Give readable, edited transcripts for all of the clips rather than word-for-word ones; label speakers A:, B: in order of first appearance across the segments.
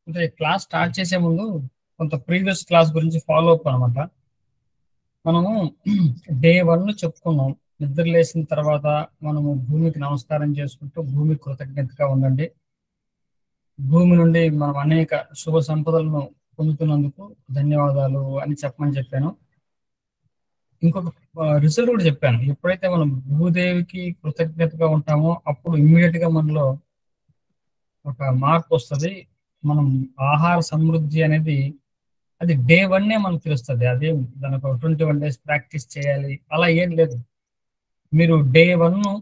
A: అంటే class start చేసే ముందు కొంత ప్రీవియస్ క్లాస్ గురించి ఫాలో అప్ అనమాట. మనము డే 1 చెప్పుకున్నాం. నిద్ర లేచిన తర్వాత మనము భూమికి నమస్కారం చేసుకుంటూ భూమి కృతజ్ఞతగా ఉండండి. భూమి నుండి మనం అనేక శుభ సంపదలను పొందుతున్నందుకు ధన్యవాదాలు అని చెప్పమని చెప్పాను. ఇంకొక రిజల్ట్ కూడా చెప్పాను. ఎప్పుడైతే మనం భూదేవికి కృతజ్ఞతగా ఉంటామో అప్పుడు ఇమ్మీడియట్ గా మనలో ఒక మార్పు వస్తుంది. మనం ఆహార సమృద్ధి అనేది అది డే 1 మనకు తెలుస్తుంది. అదే దానికి ఒక 21 days ప్రాక్టీస్ చేయాలి అలా ఏం లేదు. మీరు డే 1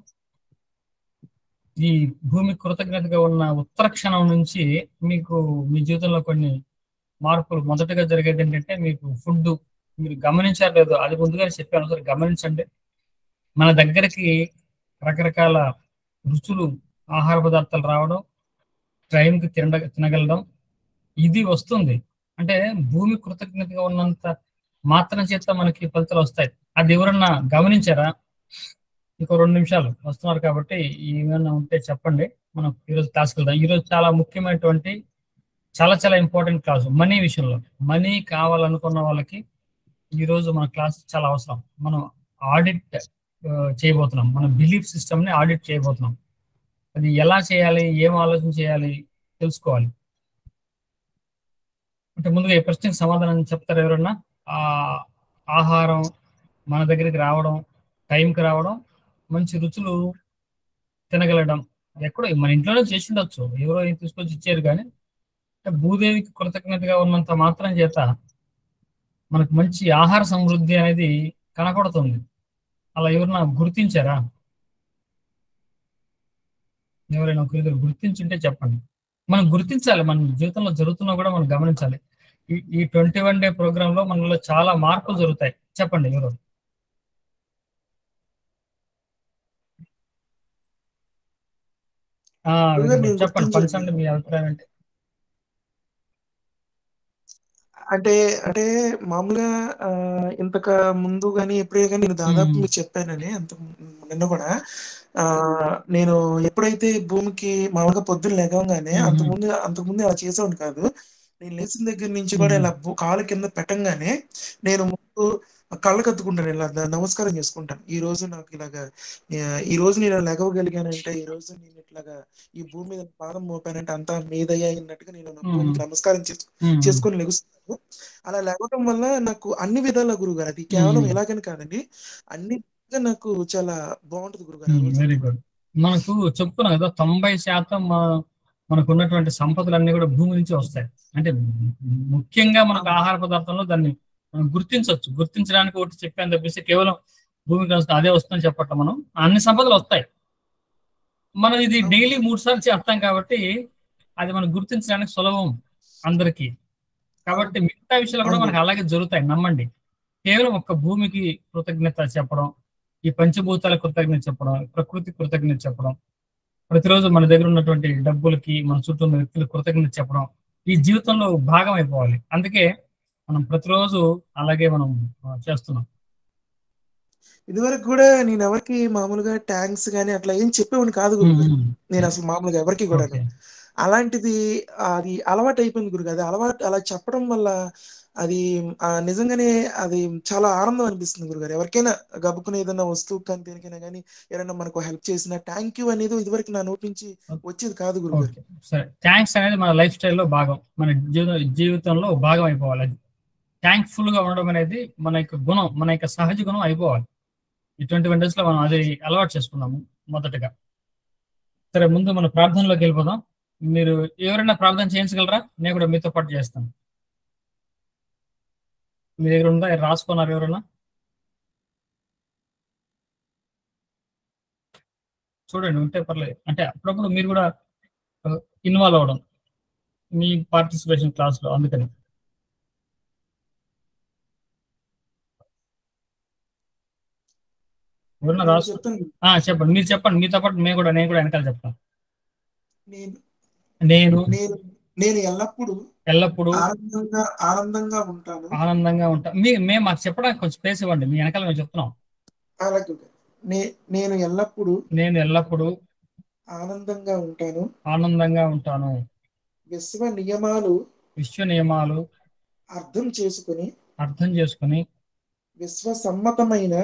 A: ఈ భూమి కృతజ్ఞతగా ఉన్న ఉత్తర క్షణం నుంచి మీకు మీ జీవితంలో కొన్ని మార్పులు మొదటగా జరిగేది ఏంటంటే మీకు ఫుడ్ మీరు గమనించారు లేదు అది ముందుగానే చెప్పాను, సరే గమనించండి. మన దగ్గరికి రకరకాల రుచులు ఆహార పదార్థాలు రావడం, టైంకి తినగలడం ఇది వస్తుంది. అంటే భూమి కృతజ్ఞతగా ఉన్నంత మాత్రం చేత మనకి ఫలితాలు వస్తాయి. అది ఎవరన్నా గమనించారా? ఇంకో 2 నిమిషాలు వస్తున్నారు కాబట్టి ఏమైనా ఉంటే చెప్పండి. మనం ఈరోజు క్లాస్కి వెళ్దాం. ఈరోజు చాలా ముఖ్యమైనటువంటి చాలా చాలా ఇంపార్టెంట్ క్లాస్ మనీ విషయంలో. మనీ కావాలనుకున్న వాళ్ళకి ఈరోజు మన క్లాస్ చాలా అవసరం. మనం ఆడిట్ చేయబోతున్నాం. మన బిలీఫ్ సిస్టమ్ని ఆడిట్ చేయబోతున్నాం. అది ఎలా చేయాలి, ఏం ఆలోచన చేయాలి తెలుసుకోవాలి. అంటే ముందుగా ఈ ప్రశ్నకి సమాధానం చెప్తారు ఎవరన్నా? ఆహారం మన దగ్గరికి రావడం, టైంకి రావడం, మంచి రుచులు తినగలడం. ఎక్కడో మన ఇంట్లోనే చేసి ఉండొచ్చు, ఎవరో తీసుకొచ్చి ఇచ్చారు. కానీ భూదేవికి కృతజ్ఞతగా ఉన్నంత మాత్రం చేత మనకు మంచి ఆహార సమృద్ధి అనేది కనపడుతుంది. అలా ఎవరన్నా గుర్తించారా? ఎవరైనా ఒకరిద్దరు గుర్తించుంటే చెప్పండి. మనం గుర్తించాలి, మన జీవితంలో జరుగుతున్నా కూడా మనం గమనించాలి. ఈ 21 day ప్రోగ్రామ్ లో మనలో చాలా మార్పులు జరుగుతాయి. చెప్పండి ఎవరు? చెప్పండి, పంచండి మీ అభిప్రాయం ఏంటి?
B: అంటే అంటే మామూలుగా ఇంతక ముందు కానీ ఎప్పుడే కానీ నేను దాదాపు మీకు చెప్పానని నిన్న కూడా నేను ఎప్పుడైతే భూమికి మామూలుగా పొద్దున్న లేవగానే అంతకుముందు అలా చేసేవాడిని కాదు. నేను లేచిన దగ్గర నుంచి కూడా ఇలా కాలు కింద పెట్టంగానే నేను ముందు కళ్ళకు అద్దుకుంటాను, ఇలా నమస్కారం చేసుకుంటాను. ఈ రోజు నాకు ఇలాగా ఈ రోజు నేను లెగవగలిగానంటే, ఈ రోజు నేను ఇట్లాగా ఈ భూమి మీద పాదం మోపానంటే అంతా మీదయ్యా అన్నట్టుగా నేను భూమికి నమస్కారం చేసుకొని లెగుస్తాను. అలా లేవడం వల్ల నాకు అన్ని విధాల గురుగారు, అది కేవలం ఎలాగని కాదండి, అన్ని నాకు చాలా బాగుంటది గురుగారు.
A: Very good. మనకు చెప్తున్నాం కదా 90% మనకు ఉన్నటువంటి సంపదలన్నీ కూడా భూమి నుంచి వస్తాయి. అంటే ముఖ్యంగా మనకు ఆహార పదార్థంలో దాన్ని మనం గుర్తించవచ్చు. గుర్తించడానికి ఒకటి చెప్పాను తప్పిస్తే కేవలం భూమికి వస్తుంది అదే వస్తుందని చెప్పట్ల. మనం అన్ని సంపదలు వస్తాయి. మనం ఇది డైలీ 3 సార్లు చేస్తాం కాబట్టి అది మనం గుర్తించడానికి సులభం అందరికీ. కాబట్టి మిగతా విషయాలు కూడా మనకు అలాగే జరుగుతాయి, నమ్మండి. కేవలం ఒక్క భూమికి కృతజ్ఞత చెప్పడం, ఈ పంచభూతాల కృతజ్ఞత చెప్పడం, ప్రకృతి కృతజ్ఞత చెప్పడం, ప్రతిరోజు మన దగ్గర ఉన్నటువంటి డబ్బులకి, మన చుట్టూ ఉన్న వ్యక్తులకు కృతజ్ఞత చెప్పడం ఈ జీవితంలో భాగం అయిపోవాలి. అందుకే మనం ప్రతిరోజు అలాగే మనం చేస్తున్నాం.
B: ఇదివరకు కూడా నేను ఎవరికి మామూలుగా ట్యాంక్స్ కానీ అట్లా ఏం చెప్పేవాడిని కాదు గురుగారు. నేను అసలు మామూలుగా ఎవరికి కూడా అలాంటిది అది అలవాటు అయిపోయింది గురుగారు. అది అలవాటు అలా చెప్పడం వల్ల అది నిజంగానే అది చాలా ఆనందం అనిపిస్తుంది గురుగారు. ఎవరికైనా గబుక్కున ఏదైనా వస్తువు కానీ దేనికైనా కానీ ఎవరైనా మనకు హెల్ప్ చేసిన థ్యాంక్ యూ అనేది ఇదివరకు నా నోటి నుంచి వచ్చేది కాదు గురుగారు.
A: సరే, థ్యాంక్స్ అనేది మన లైఫ్ స్టైల్లో భాగం, మన జీవితంలో భాగం అయిపోవాలి. అది థ్యాంక్ఫుల్ గా ఉండడం అనేది మన యొక్క గుణం, మన యొక్క సహజ గుణం అయిపోవాలి. ఈ 21 days లో మనం అది అలవాటు చేసుకున్నాము మొదటగా. సరే, ముందు మన ప్రార్థనలోకి వెళ్ళిపోదాం. మీరు ఎవరైనా ప్రార్థన చేయించగలరా? నేను కూడా మీతో పాటు చేస్తాను. మీ దగ్గర ఉందా? రాసుకున్నారు ఎవరైనా? చూడండి, ఉంటే పర్లేదు. అంటే అప్పుడప్పుడు మీరు కూడా ఇన్వాల్వ్ అవ్వడం మీ పార్టిసిపేషన్ క్లాస్లో, అందుకని. ఎవరన్నా చెప్పండి, మీరు చెప్పండి. మీతో పాటు నేను కూడా వెనకాల చెప్తాను.
B: నేను ఎల్లప్పుడూ
A: ఆనందంగా ఉంటాను. మేము మాకు చెప్పడానికి కొంచెం స్పేస్ ఇవ్వండి, మీ వెనకాల మేము చెప్తున్నాం.
B: నేను ఎల్లప్పుడూ
A: ఆనందంగా ఉంటాను.
B: విశ్వ నియమాలు
A: విశ్వ నియమాలు
B: అర్థం చేసుకుని
A: అర్థం చేసుకుని
B: విశ్వసమ్మతమైన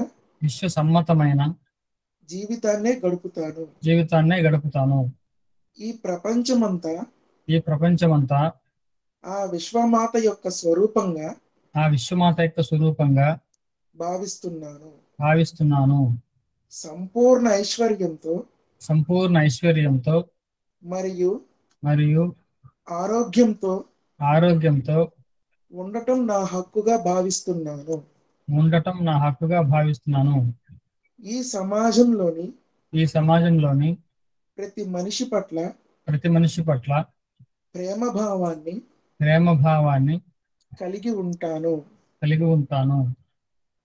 A: విశ్వసమ్మతమైన
B: జీవితాన్నే గడుపుతాను.
A: జీవితాన్నే గడుపుతాను.
B: ఈ ప్రపంచమంతా
A: ఈ ప్రపంచమంతా
B: ఆ విశ్వమాత యొక్క స్వరూపంగా
A: ఆ విశ్వమాత యొక్క స్వరూపంగా భావిస్తున్నాను.
B: సంపూర్ణ ఐశ్వర్యంతో
A: సంపూర్ణ ఐశ్వర్యంతో
B: మరియు
A: ఆరోగ్యంతో
B: ఉండటం నా హక్కుగా భావిస్తున్నాను. ఈ సమాజంలోని ప్రతి మనిషి పట్ల ప్రేమ భావాన్ని కలిగి ఉంటాను.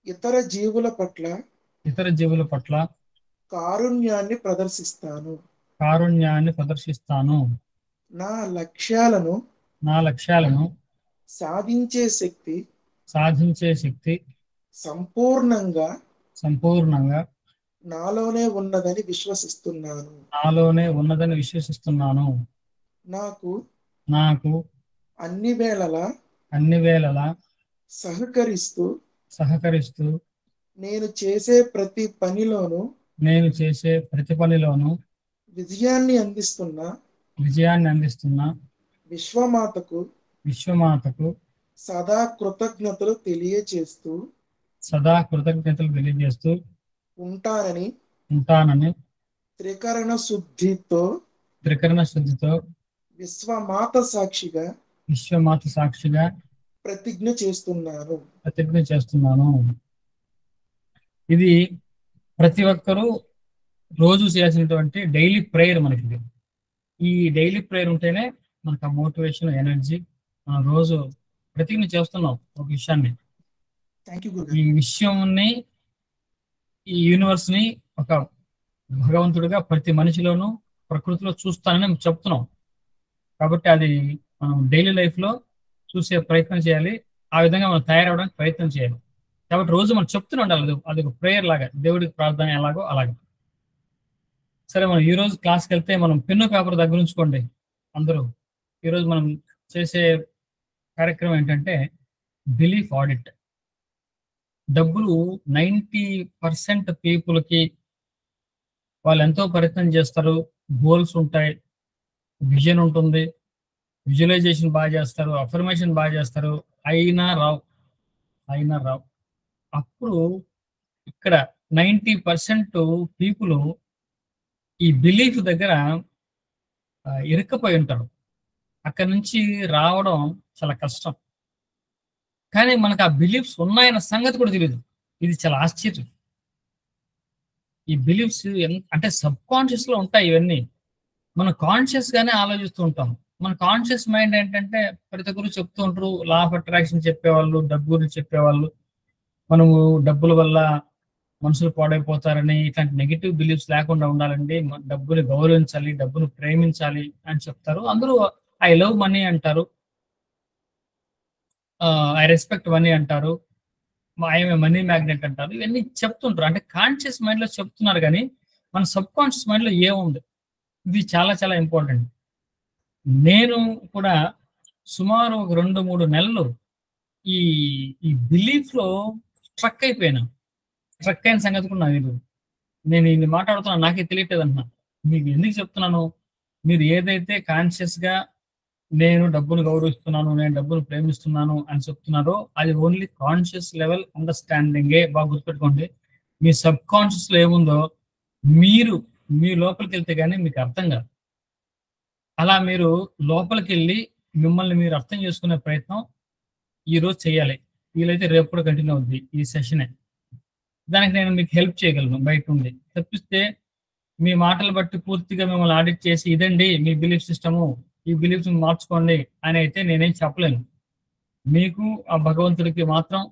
B: ఇతర జీవుల పట్ల కారుణ్యాన్ని ప్రదర్శిస్తాను. నా లక్ష్యాలను సాధించే శక్తి సంపూర్ణంగా నాలోనే ఉన్నదని విశ్వసిస్తున్నాను. నాకు అన్ని వేళలా సహకరిస్తూ నేను చేసే ప్రతి పనిలోనూ విజయాన్ని అందిస్తున్న విశ్వమాతకు సదా కృతజ్ఞతలు తెలియజేస్తూ ఉంటానని త్రికరణ శుద్ధితో విశ్వమాత సాక్షిగా ప్రతిజ్ఞ చేస్తున్నాను.
A: ఇది ప్రతి ఒక్కరూ రోజు చేయాల్సినటువంటి డైలీ ప్రేయర్. మనకి ఈ డైలీ ప్రేయర్ ఉంటేనే మనకు ఆ మోటివేషన్, ఎనర్జీ. మనం రోజు ప్రతిజ్ఞ చేస్తున్నాం ఒక విషయాన్ని. ఈ విషయంని, ఈ యూనివర్స్ ని ఒక భగవంతుడిగా ప్రతి మనిషిలోనూ ప్రకృతిలో చూస్తానని చెప్తున్నాం. కాబట్టి అది మనం డైలీ లైఫ్ లో చూసే ప్రయత్నం చేయాలి. ఆ విధంగా మనం తయారవడానికి ప్రయత్నం చేయాలి. కాబట్టి రోజు మనం చెప్తూనే ఉండాలి. అది ఒక ప్రేయర్ లాగా, దేవుడికి ప్రార్థన ఎలాగో అలాగే. సరే, మనం ఈ రోజు క్లాస్కి వెళ్తే మనం పెన్ను పేపర్ దగ్గర ఉంచుకోండి అందరూ. ఈరోజు మనం చేసే కార్యక్రమం ఏంటంటే బిలీఫ్ ఆడిట్. డబ్బులు 90% పీపుల్కి వాళ్ళు ఎంతో ప్రయత్నం చేస్తారు, గోల్స్ ఉంటాయి, విజన్ ఉంటుంది, విజువలైజేషన్ బాగా చేస్తారు, అఫర్మేషన్ బాగా చేస్తారు, అయినా రావు. అప్పుడు ఇక్కడ 90% పీపుల్ ఈ బిలీఫ్ దగ్గర ఇరుక్కుపోయి ఉంటారు. అక్కడి నుంచి రావడం చాలా కష్టం. కానీ మనకు ఆ బిలీఫ్స్ ఉన్నాయన్న సంగతి కూడా తెలియదు. ఇది చాలా ఆశ్చర్యం. ఈ బిలీఫ్స్ అంటే సబ్ కాన్షియస్ లో ఉంటాయి ఇవన్నీ. మనం కాన్షియస్ గానే ఆలోచిస్తూ ఉంటాం. మన కాన్షియస్ మైండ్ ఏంటంటే ప్రతి ఒక్కరు చెప్తూ ఉంటారు. లా ఆఫ్ అట్రాక్షన్ చెప్పేవాళ్ళు, డబ్బు గురించి చెప్పేవాళ్ళు, మనము డబ్బుల వల్ల మనుషులు పాడైపోతారని, ఇట్లాంటి నెగిటివ్ బిలీఫ్స్ లేకుండా ఉండాలండి, డబ్బుని గౌరవించాలి, డబ్బును ప్రేమించాలి అని చెప్తారు. అందరూ ఐ లవ్ మనీ అంటారు, ఐ రెస్పెక్ట్ మనీ అంటారు, ఐఎమ్ ఏ మనీ మ్యాగ్నెట్ అంటారు. ఇవన్నీ చెప్తుంటారు. అంటే కాన్షియస్ మైండ్ లో చెప్తున్నారు, కానీ మన సబ్ కాన్షియస్ మైండ్ లో ఏముంది? ఇది చాలా చాలా ఇంపార్టెంట్. నేను కూడా సుమారు ఒక 2-3 నెలలు ఈ బిలీఫ్ లో స్ట్రక్ అయిపోయాను. స్ట్రక్ అయిన సంగతి కూడా నాకు తెలియదు. నేను ఇది మాట్లాడుతున్నా, నాకే తెలియట్లేదు అంటున్నా. మీకు ఎందుకు చెప్తున్నాను? మీరు ఏదైతే కాన్షియస్ గా నేను డబ్బును గౌరవిస్తున్నాను, నేను డబ్బును ప్రేమిస్తున్నాను అని చెప్తున్నారో అది ఓన్లీ కాన్షియస్ లెవెల్ అండర్స్టాండింగే. బాగా గుర్తుపెట్టుకోండి. మీ సబ్ కాన్షియస్ లో ఏముందో మీరు మీ లోపలికి వెళ్తే కానీ మీకు అర్థం కాదు. అలా మీరు లోపలికి వెళ్ళి మిమ్మల్ని మీరు అర్థం చేసుకునే ప్రయత్నం ఈరోజు చేయాలి. వీలైతే రేపు కూడా కంటిన్యూ అవుద్ది ఈ సెషనే. దానికి నేను మీకు హెల్ప్ చేయగలను బయట నుండి. తప్పిస్తే మీ మాటలు బట్టి పూర్తిగా మిమ్మల్ని ఆడిట్ చేసి ఇదండి మీ బిలీఫ్ సిస్టము, ఈ బిలీఫ్స్ మార్చుకోండి అని అయితే నేనేం చెప్పలేను. మీకు ఆ భగవంతుడికి మాత్రం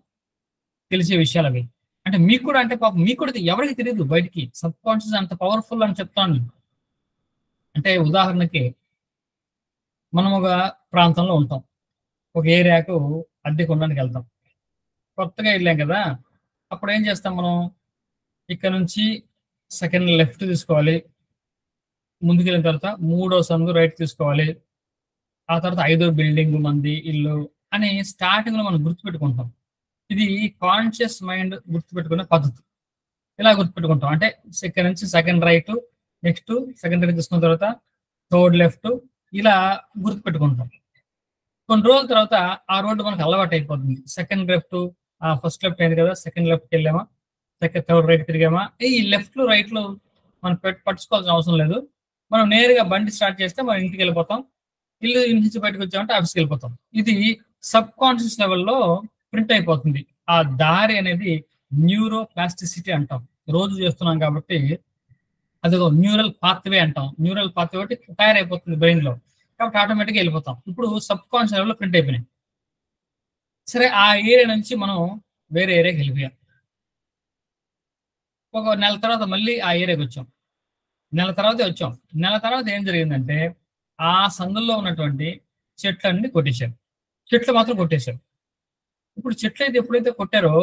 A: తెలిసే విషయాలు అవి. అంటే మీకు కూడా, అంటే పాపం మీకు కూడా ఎవరికి తెలియదు బయటికి. సబ్ కాన్షియస్ అంత పవర్ఫుల్ అని చెప్తాను. అంటే ఉదాహరణకి మనం ఒక ప్రాంతంలో ఉంటాం, ఒక ఏరియాకు అద్దె కొనడానికి వెళ్తాం. కొత్తగా వెళ్ళాం కదా, అప్పుడు ఏం చేస్తాం మనం? ఇక్కడ నుంచి సెకండ్ లెఫ్ట్ తీసుకోవాలి, ముందుకు వెళ్ళిన తర్వాత 3వ సందు రైట్ తీసుకోవాలి, ఆ తర్వాత 5వ బిల్డింగ్ మంది ఇల్లు అని స్టార్టింగ్ లో మనం గుర్తుపెట్టుకుంటాం. ఇది కాన్షియస్ మైండ్ గుర్తుపెట్టుకునే పద్ధతి. ఇలా గుర్తుపెట్టుకుంటాం. అంటే ఇక్కడ నుంచి second right, next second right తీసుకున్న తర్వాత థర్డ్ లెఫ్ట్, ఇలా గుర్తుపెట్టుకుంటాం. కొన్ని రోజుల తర్వాత ఆ రోడ్డు మనకు అలవాటు అయిపోతుంది. సెకండ్ లెఫ్ట్, ఫస్ట్ లెఫ్ట్ అయింది కదా, సెకండ్ లెఫ్ట్కి వెళ్ళామా, థర్డ్ రైట్ తిరిగామా, ఈ లెఫ్ట్ రైట్లు మనం పట్టుకోవాల్సిన అవసరం లేదు. మనం నేరుగా బండి స్టార్ట్ చేస్తే మనం ఇంటికి వెళ్ళిపోతాం. ఇల్లు నుంచి బయటకు వచ్చామంటే ఆఫీస్కి వెళ్ళిపోతాం. ఇది సబ్ కాన్షియస్ లెవెల్లో ప్రింట్ అయిపోతుంది. ఆ దారి అనేది న్యూరో ప్లాస్టిసిటీ అంటాం. రోజు చేస్తున్నాం కాబట్టి అదిగో న్యూరల్ పాత్వే అంటాం. న్యూరల్ పాత్వే ఒకటి తయారైపోతుంది బ్రెయిన్ లో, కాబట్టి ఆటోమేటిక్గా వెళ్ళిపోతాం. ఇప్పుడు సబ్ కాన్షియస్ లెవెల్లో ప్రింట్ అయిపోయినాయి. సరే, ఆ ఏరియా నుంచి మనం వేరే ఏరియాకి వెళ్ళిపోయాం. ఒక నెల తర్వాత మళ్ళీ ఆ ఏరియాకి వచ్చాం. నెల తర్వాత ఏం జరిగిందంటే ఆ సందుల్లో ఉన్నటువంటి చెట్లన్నీ కొట్టేశారు. చెట్లు మాత్రం కొట్టేశారు. ఇప్పుడు చెట్లు అయితే ఎప్పుడైతే కొట్టారో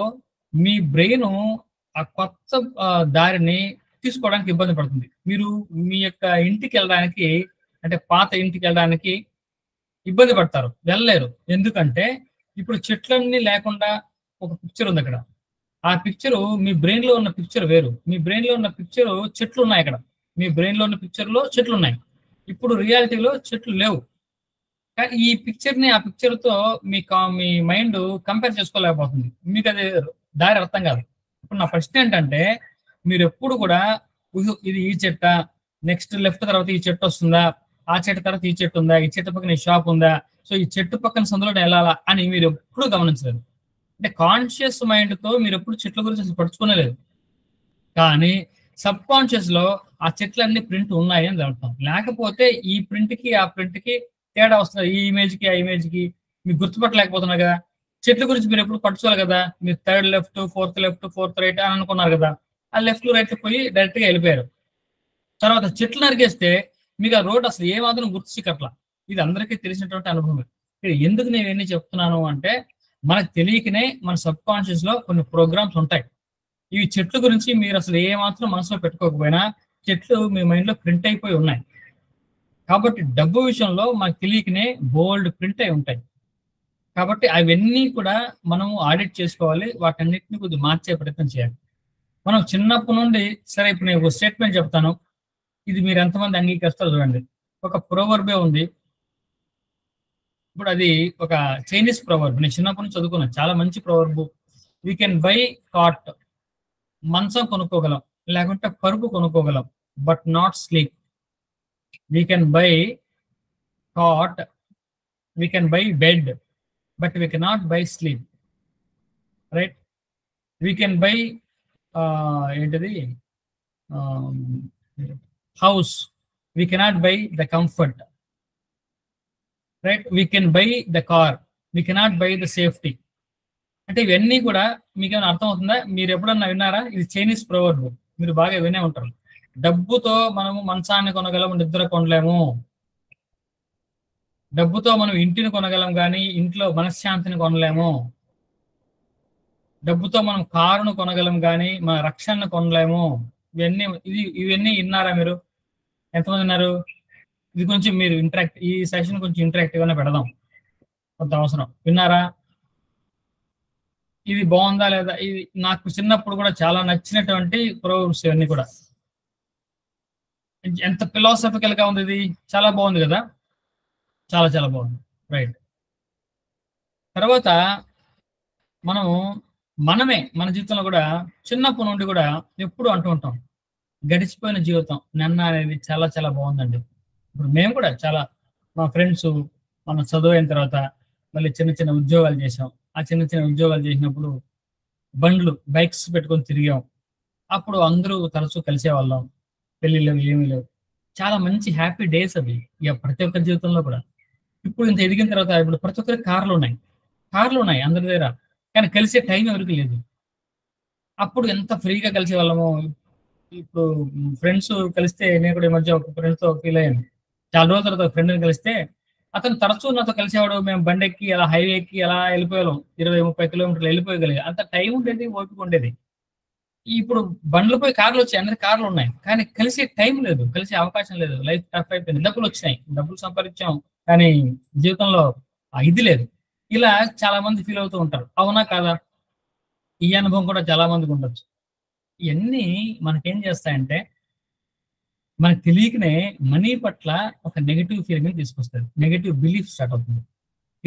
A: మీ బ్రెయిన్ ఆ కొత్త దారిని తీసుకోవడానికి ఇబ్బంది పడుతుంది. మీరు మీ యొక్క ఇంటికి వెళ్ళడానికి, అంటే పాత ఇంటికి వెళ్ళడానికి ఇబ్బంది పడతారు, వెళ్ళలేరు. ఎందుకంటే ఇప్పుడు చెట్లన్నీ లేకుండా ఒక పిక్చర్ ఉంది అక్కడ. ఆ పిక్చరు మీ బ్రెయిన్ లో ఉన్న పిక్చర్ వేరు. మీ బ్రెయిన్ లో ఉన్న పిక్చర్ చెట్లు ఉన్నాయి అక్కడ. మీ బ్రెయిన్ లో ఉన్న పిక్చర్ లో చెట్లు ఉన్నాయి. ఇప్పుడు రియాలిటీలో చెట్లు లేవు. కానీ ఈ పిక్చర్ ని ఆ పిక్చర్ తో మీ మైండ్ కంపేర్ చేసుకోలేకపోతుంది. మీకు అది దారి అర్థం కాదు. ఇప్పుడు నా ప్రశ్న ఏంటంటే, మీరు ఎప్పుడు కూడా ఇది ఈ చెట్ట, నెక్స్ట్ లెఫ్ట్ తర్వాత ఈ చెట్టు వస్తుందా, ఆ చెట్టు తర్వాత ఈ చెట్టు ఉందా, ఈ చెట్టు పక్కన ఈ షాప్ ఉందా, సో ఈ చెట్టు పక్కన సందులో వెళ్ళాలా అని మీరు ఎప్పుడు గమనించలేదు. అంటే కాన్షియస్ మైండ్ తో మీరు ఎప్పుడు చెట్ల గురించి అసలు పడుచుకోలేదు. కానీ సబ్ కాన్షియస్ లో ఆ చెట్లన్నీ ప్రింట్ ఉన్నాయి అని జరుగుతాం. లేకపోతే ఈ ప్రింట్ కి ఆ ప్రింట్ కి తేడా వస్తుంది. ఈ ఇమేజ్ కి ఆ ఇమేజ్ కి మీకు గుర్తుపట్టలేకపోతున్నారు కదా. చెట్ల గురించి మీరు ఎప్పుడు పట్టుకోవాలి కదా. మీరు థర్డ్ లెఫ్ట్, ఫోర్త్ రైట్ అని అనుకున్నారు కదా. ఆ లెఫ్ట్ రైట్ పోయి డైరెక్ట్ గా వెళ్ళిపోయారు. తర్వాత చెట్లు నరికేస్తే మీకు ఆ రోడ్ అసలు ఏమాత్రం గుర్తుచిక్కట్లా. ఇది అందరికీ తెలిసినటువంటి అనుభవం. ఎందుకు నేను ఇవన్నీ చెప్తున్నాను అంటే, మనకు తెలియకనే మన సబ్ కాన్షియస్ లో కొన్ని ప్రోగ్రామ్స్ ఉంటాయి. ఇవి చెట్ల గురించి మీరు అసలు ఏమాత్రం మనసులో పెట్టుకోకపోయినా చెట్లు మీ మైండ్ లో ప్రింట్ అయిపోయి ఉన్నాయి. కాబట్టి డబ్బు విషయంలో మనకు తెలియకనే బోల్డ్ ప్రింట్ అయి ఉంటాయి. కాబట్టి అవన్నీ కూడా మనము ఆడిట్ చేసుకోవాలి. వాటన్నిటిని కొద్దిగా మార్చే ప్రయత్నం చేయాలి. మనం చిన్నప్పటి నుండి, సరే ఇప్పుడు నేను ఒక స్టేట్మెంట్ చెప్తాను, ఇది మీరు ఎంతమంది అంగీకరిస్తారో చూడండి. ఒక ప్రొవర్బే ఉంది. ఇప్పుడు అది ఒక చైనీస్ ప్రొవర్బ్. నేను చిన్నప్పటి నుంచి చదువుకున్నాను. చాలా మంచి proverb. We can buy cot, మంచం కొనుక్కోగలం, లేకుంటే పరుపు కొనుక్కోగలం, but not sleep. We can buy cot, we can buy bed, but we cannot buy sleep. Right? We can buy ఏంటిది house, we cannot buy the comfort. Right? We can buy the car, we cannot buy the safety. అంటే ఇవన్నీ కూడా మీకు ఏమైనా అర్థం అవుతుందా? మీరు ఎప్పుడన్నా విన్నారా? ఇది చైనీస్ ప్రొవర్బ్, మీరు బాగా వినే ఉంటారు. డబ్బుతో మనము మంచాన్ని కొనగలము, నిద్ర కొనలేము. డబ్బుతో మనం ఇంటిని కొనగలం, కానీ ఇంట్లో మనశ్శాంతిని కొనలేము. డబ్బుతో మనం కారును కొనగలం, కానీ మన రక్షణను కొనలేము. ఇవన్నీ విన్నారా మీరు? ఎంతమంది విన్నారు? ఇది కొంచెం మీరు ఈ సెషన్ కొంచెం ఇంటరాక్టివ్ గానే పెడదాం, కొంత అవసరం. విన్నారా? ఇది బాగుందా లేదా? ఇది నాకు చిన్నప్పుడు కూడా చాలా నచ్చినటువంటి ప్రోవర్బ్స్ ఇవన్నీ కూడా. ఎంత ఫిలాసఫికల్ గా ఉంది ఇది. చాలా బాగుంది కదా, చాలా చాలా బాగుంది. రైట్. తర్వాత మనమే మన జీవితంలో కూడా చిన్నప్పటి నుండి కూడా ఎప్పుడు అంటూ ఉంటాం, గడిచిపోయిన జీవితం నిన్న అనేది చాలా చాలా బాగుందండి. ఇప్పుడు మేము కూడా చాలా, మా ఫ్రెండ్స్ మనం చదువు అయిన తర్వాత మళ్ళీ చిన్న చిన్న ఉద్యోగాలు చేసాం. ఆ చిన్న చిన్న ఉద్యోగాలు చేసినప్పుడు బైక్స్ పెట్టుకొని తిరిగాం. అప్పుడు అందరూ తరచూ కలిసేవాళ్ళం. పెళ్ళిళ్ళు ఏమీ లేవు. చాలా మంచి హ్యాపీ డేస్ అవి ఇక ప్రతి ఒక్కరి జీవితంలో కూడా. ఇప్పుడు ఇంత ఎదిగిన తర్వాత ఇప్పుడు ప్రతి ఒక్కరికి కార్లు ఉన్నాయి అందరి దగ్గర, కానీ కలిసే టైం ఎవరికి లేదు. అప్పుడు ఎంత ఫ్రీగా కలిసే వాళ్ళము. ఇప్పుడు ఫ్రెండ్స్ కలిస్తే, నేను కూడా ఈ మధ్య ఒక ఫ్రెండ్తో ఫీల్ అయ్యాను. చాలా రోజుల తర్వాత ఫ్రెండ్ని కలిస్తే అతను తరచూ నాతో కలిసేవాడు. మేము బండి ఎక్కి అలా హైవే ఎక్కి అలా వెళ్ళిపోయాం. 20-30 కిలోమీటర్లు వెళ్ళిపోయగలిగా అంత టైం ఉండేది, ఓపిక ఉండేది. ఇప్పుడు బండ్లు పోయి కార్లు వచ్చాయి, అందరికి కార్లు ఉన్నాయి, కానీ కలిసే టైం లేదు, కలిసే అవకాశం లేదు. లైఫ్ టఫ్ అయిపోయింది. డబ్బులు వచ్చినాయి, డబ్బులు సంపాదించాం, కానీ జీవితంలో ఇది లేదు. ఇలా చాలా మంది ఫీల్ అవుతూ ఉంటారు. అవునా కాదా? ఈ అనుభవం కూడా చాలా మందికి ఉండొచ్చు. ఇవన్నీ మనకేం చేస్తాయంటే మనకు తెలియకనే మనీ పట్ల ఒక నెగెటివ్ ఫీలింగ్ తీసుకొస్తుంది. నెగెటివ్ బిలీఫ్ స్టార్ట్ అవుతుంది.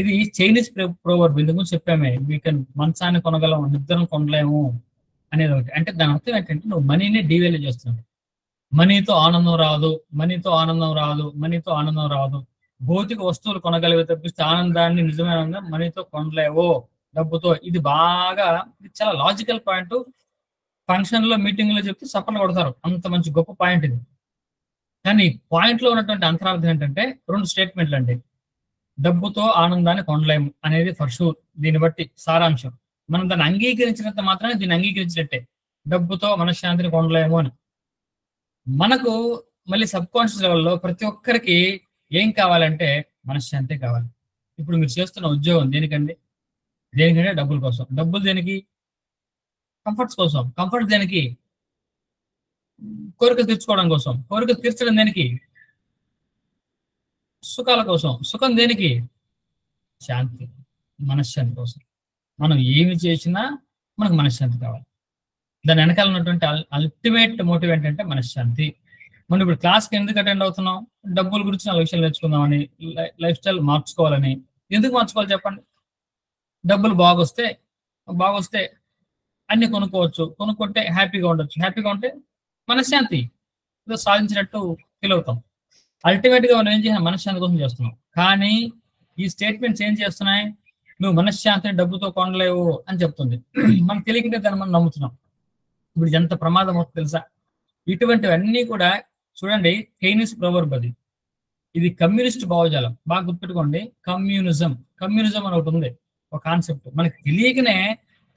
A: ఇది చైనీస్ ప్రోవర్బ్, ఇంతకు ముందు చెప్పామే, మంచాన్ని కొనగలం నిద్రను కొనలేము అనేది ఒకటి. అంటే దాని అర్థం ఏంటంటే నువ్వు మనీని డీవాల్యూ చేస్తున్నావు. మనీతో ఆనందం రాదు, మనీతో ఆనందం రాదు, మనీతో ఆనందం రాదు. భౌతిక వస్తువులు కొనగలిగే తప్పిస్తే ఆనందాన్ని, నిజమైన ఆనందం మనీతో కొనలేవు, డబ్బుతో. ఇది బాగా, ఇది చాలా లాజికల్ పాయింట్. ఫంక్షన్ లో, మీటింగ్ లో చెప్తే చప్పట్లు కొడతారు. అంత మంచి గొప్ప పాయింట్ ఇది. కానీ పాయింట్ లో ఉన్నటువంటి అంతరార్థం ఏంటంటే 2 స్టేట్మెంట్లు అండి. డబ్బుతో ఆనందాన్ని కొనలేము అనేది ఫర్ షూర్. దీన్ని బట్టి సారాంశం, మనం దాన్ని అంగీకరించినంత మాత్రమే దీన్ని అంగీకరించినట్టే. డబ్బుతో మనశ్శాంతిని కొనలేము అని. మనకు మళ్ళీ సబ్ కాన్షియస్ లెవెల్లో ప్రతి ఒక్కరికి ఏం కావాలంటే మనశ్శాంతి కావాలి. ఇప్పుడు మీరు చేస్తున్న ఉద్యోగం దేనికండి? దేనికంటే డబ్బుల కోసం. డబ్బులు దేనికి? కంఫర్ట్స్ కోసం. కంఫర్ట్ దేనికి? కోరిక తీర్చుకోవడం కోసం. కోరిక తీర్చడం దేనికి? సుఖాల కోసం. సుఖం దేనికి? శాంతి, మనశ్శాంతి కోసం. మనం ఏమి చేసినా మనకు మనశ్శాంతి కావాలి. దాని వెనకాల ఉన్నటువంటి అల్టిమేట్ మోటివ్ ఏంటంటే మనశ్శాంతి. మనం ఇప్పుడు క్లాస్కి ఎందుకు అటెండ్ అవుతున్నాం? డబ్బుల గురించి 4 విషయాలు నేర్చుకుందామని, లైఫ్ స్టైల్ మార్చుకోవాలని. ఎందుకు మార్చుకోవాలి చెప్పండి? డబ్బులు బాగొస్తే అన్ని కొనుక్కోవచ్చు. కొనుక్కుంటే హ్యాపీగా ఉండొచ్చు. హ్యాపీగా ఉంటే మనశ్శాంతి, ఏదో సాధించినట్టు ఫీల్ అవుతాం. అల్టిమేట్ గా మనం ఏం చేయాలి? మనశ్శాంతి కోసం చేస్తున్నాం. కానీ ఈ స్టేట్మెంట్స్ ఏం చేస్తున్నాయి? నువ్వు మనశ్శాంతిని డబ్బుతో కొనలేవు అని చెప్తుంది. మనకు తెలియకుంటే దాన్ని మనం నమ్ముతున్నాం. ఇప్పుడు ఎంత ప్రమాదం అవుతుంది తెలుసా? ఇటువంటివన్నీ కూడా చూడండి, చైనీస్ ప్రోవర్బ్ అది. ఇది కమ్యూనిస్ట్ భావజాలం. బాగా గుర్తుపెట్టుకోండి. కమ్యూనిజం అని ఒకటి ఉంది, ఒక కాన్సెప్ట్. మనకు తెలియకనే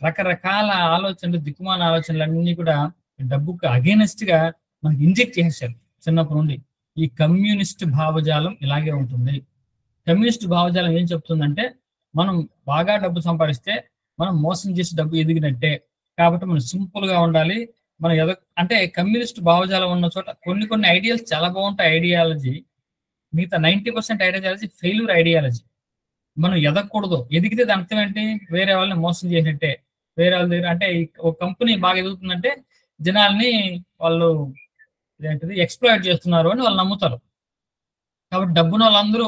A: రకరకాల ఆలోచనలు, దిక్కుమాల ఆలోచనలు అన్నీ కూడా డబ్బుకు అగేనెస్ట్ గా మనకి ఇంజెక్ట్ చేసేసారు చిన్నప్పటి నుండి. ఈ కమ్యూనిస్ట్ భావజాలం ఇలాగే ఉంటుంది. కమ్యూనిస్ట్ భావజాలం ఏం చెప్తుందంటే మనం బాగా డబ్బు సంపాదిస్తే మనం మోసం చేసి డబ్బు ఎదిగినట్టే, కాబట్టి మనం సింపుల్ గా ఉండాలి. మనం అంటే కమ్యూనిస్ట్ భావజాలం ఉన్న చోట కొన్ని ఐడియాస్ చాలా బాగుంటాయి. ఐడియాలజీ మిగతా 90% ఐడియాలజీ ఫెయిల్యూర్ ఐడియాలజీ. మనం ఎదగకూడదు. ఎదిగితే దాని అర్థం ఏంటి? వేరే వాళ్ళని మోసం చేసినట్టే. వేరే వాళ్ళ దగ్గర అంటే ఒక కంపెనీ బాగా ఎదుగుతుందంటే జనాల్ని వాళ్ళు ఏంటిది ఎక్స్ప్లాయిట్ చేస్తున్నారు అని వాళ్ళు నమ్ముతారు. కాబట్టి డబ్బున వాళ్ళందరూ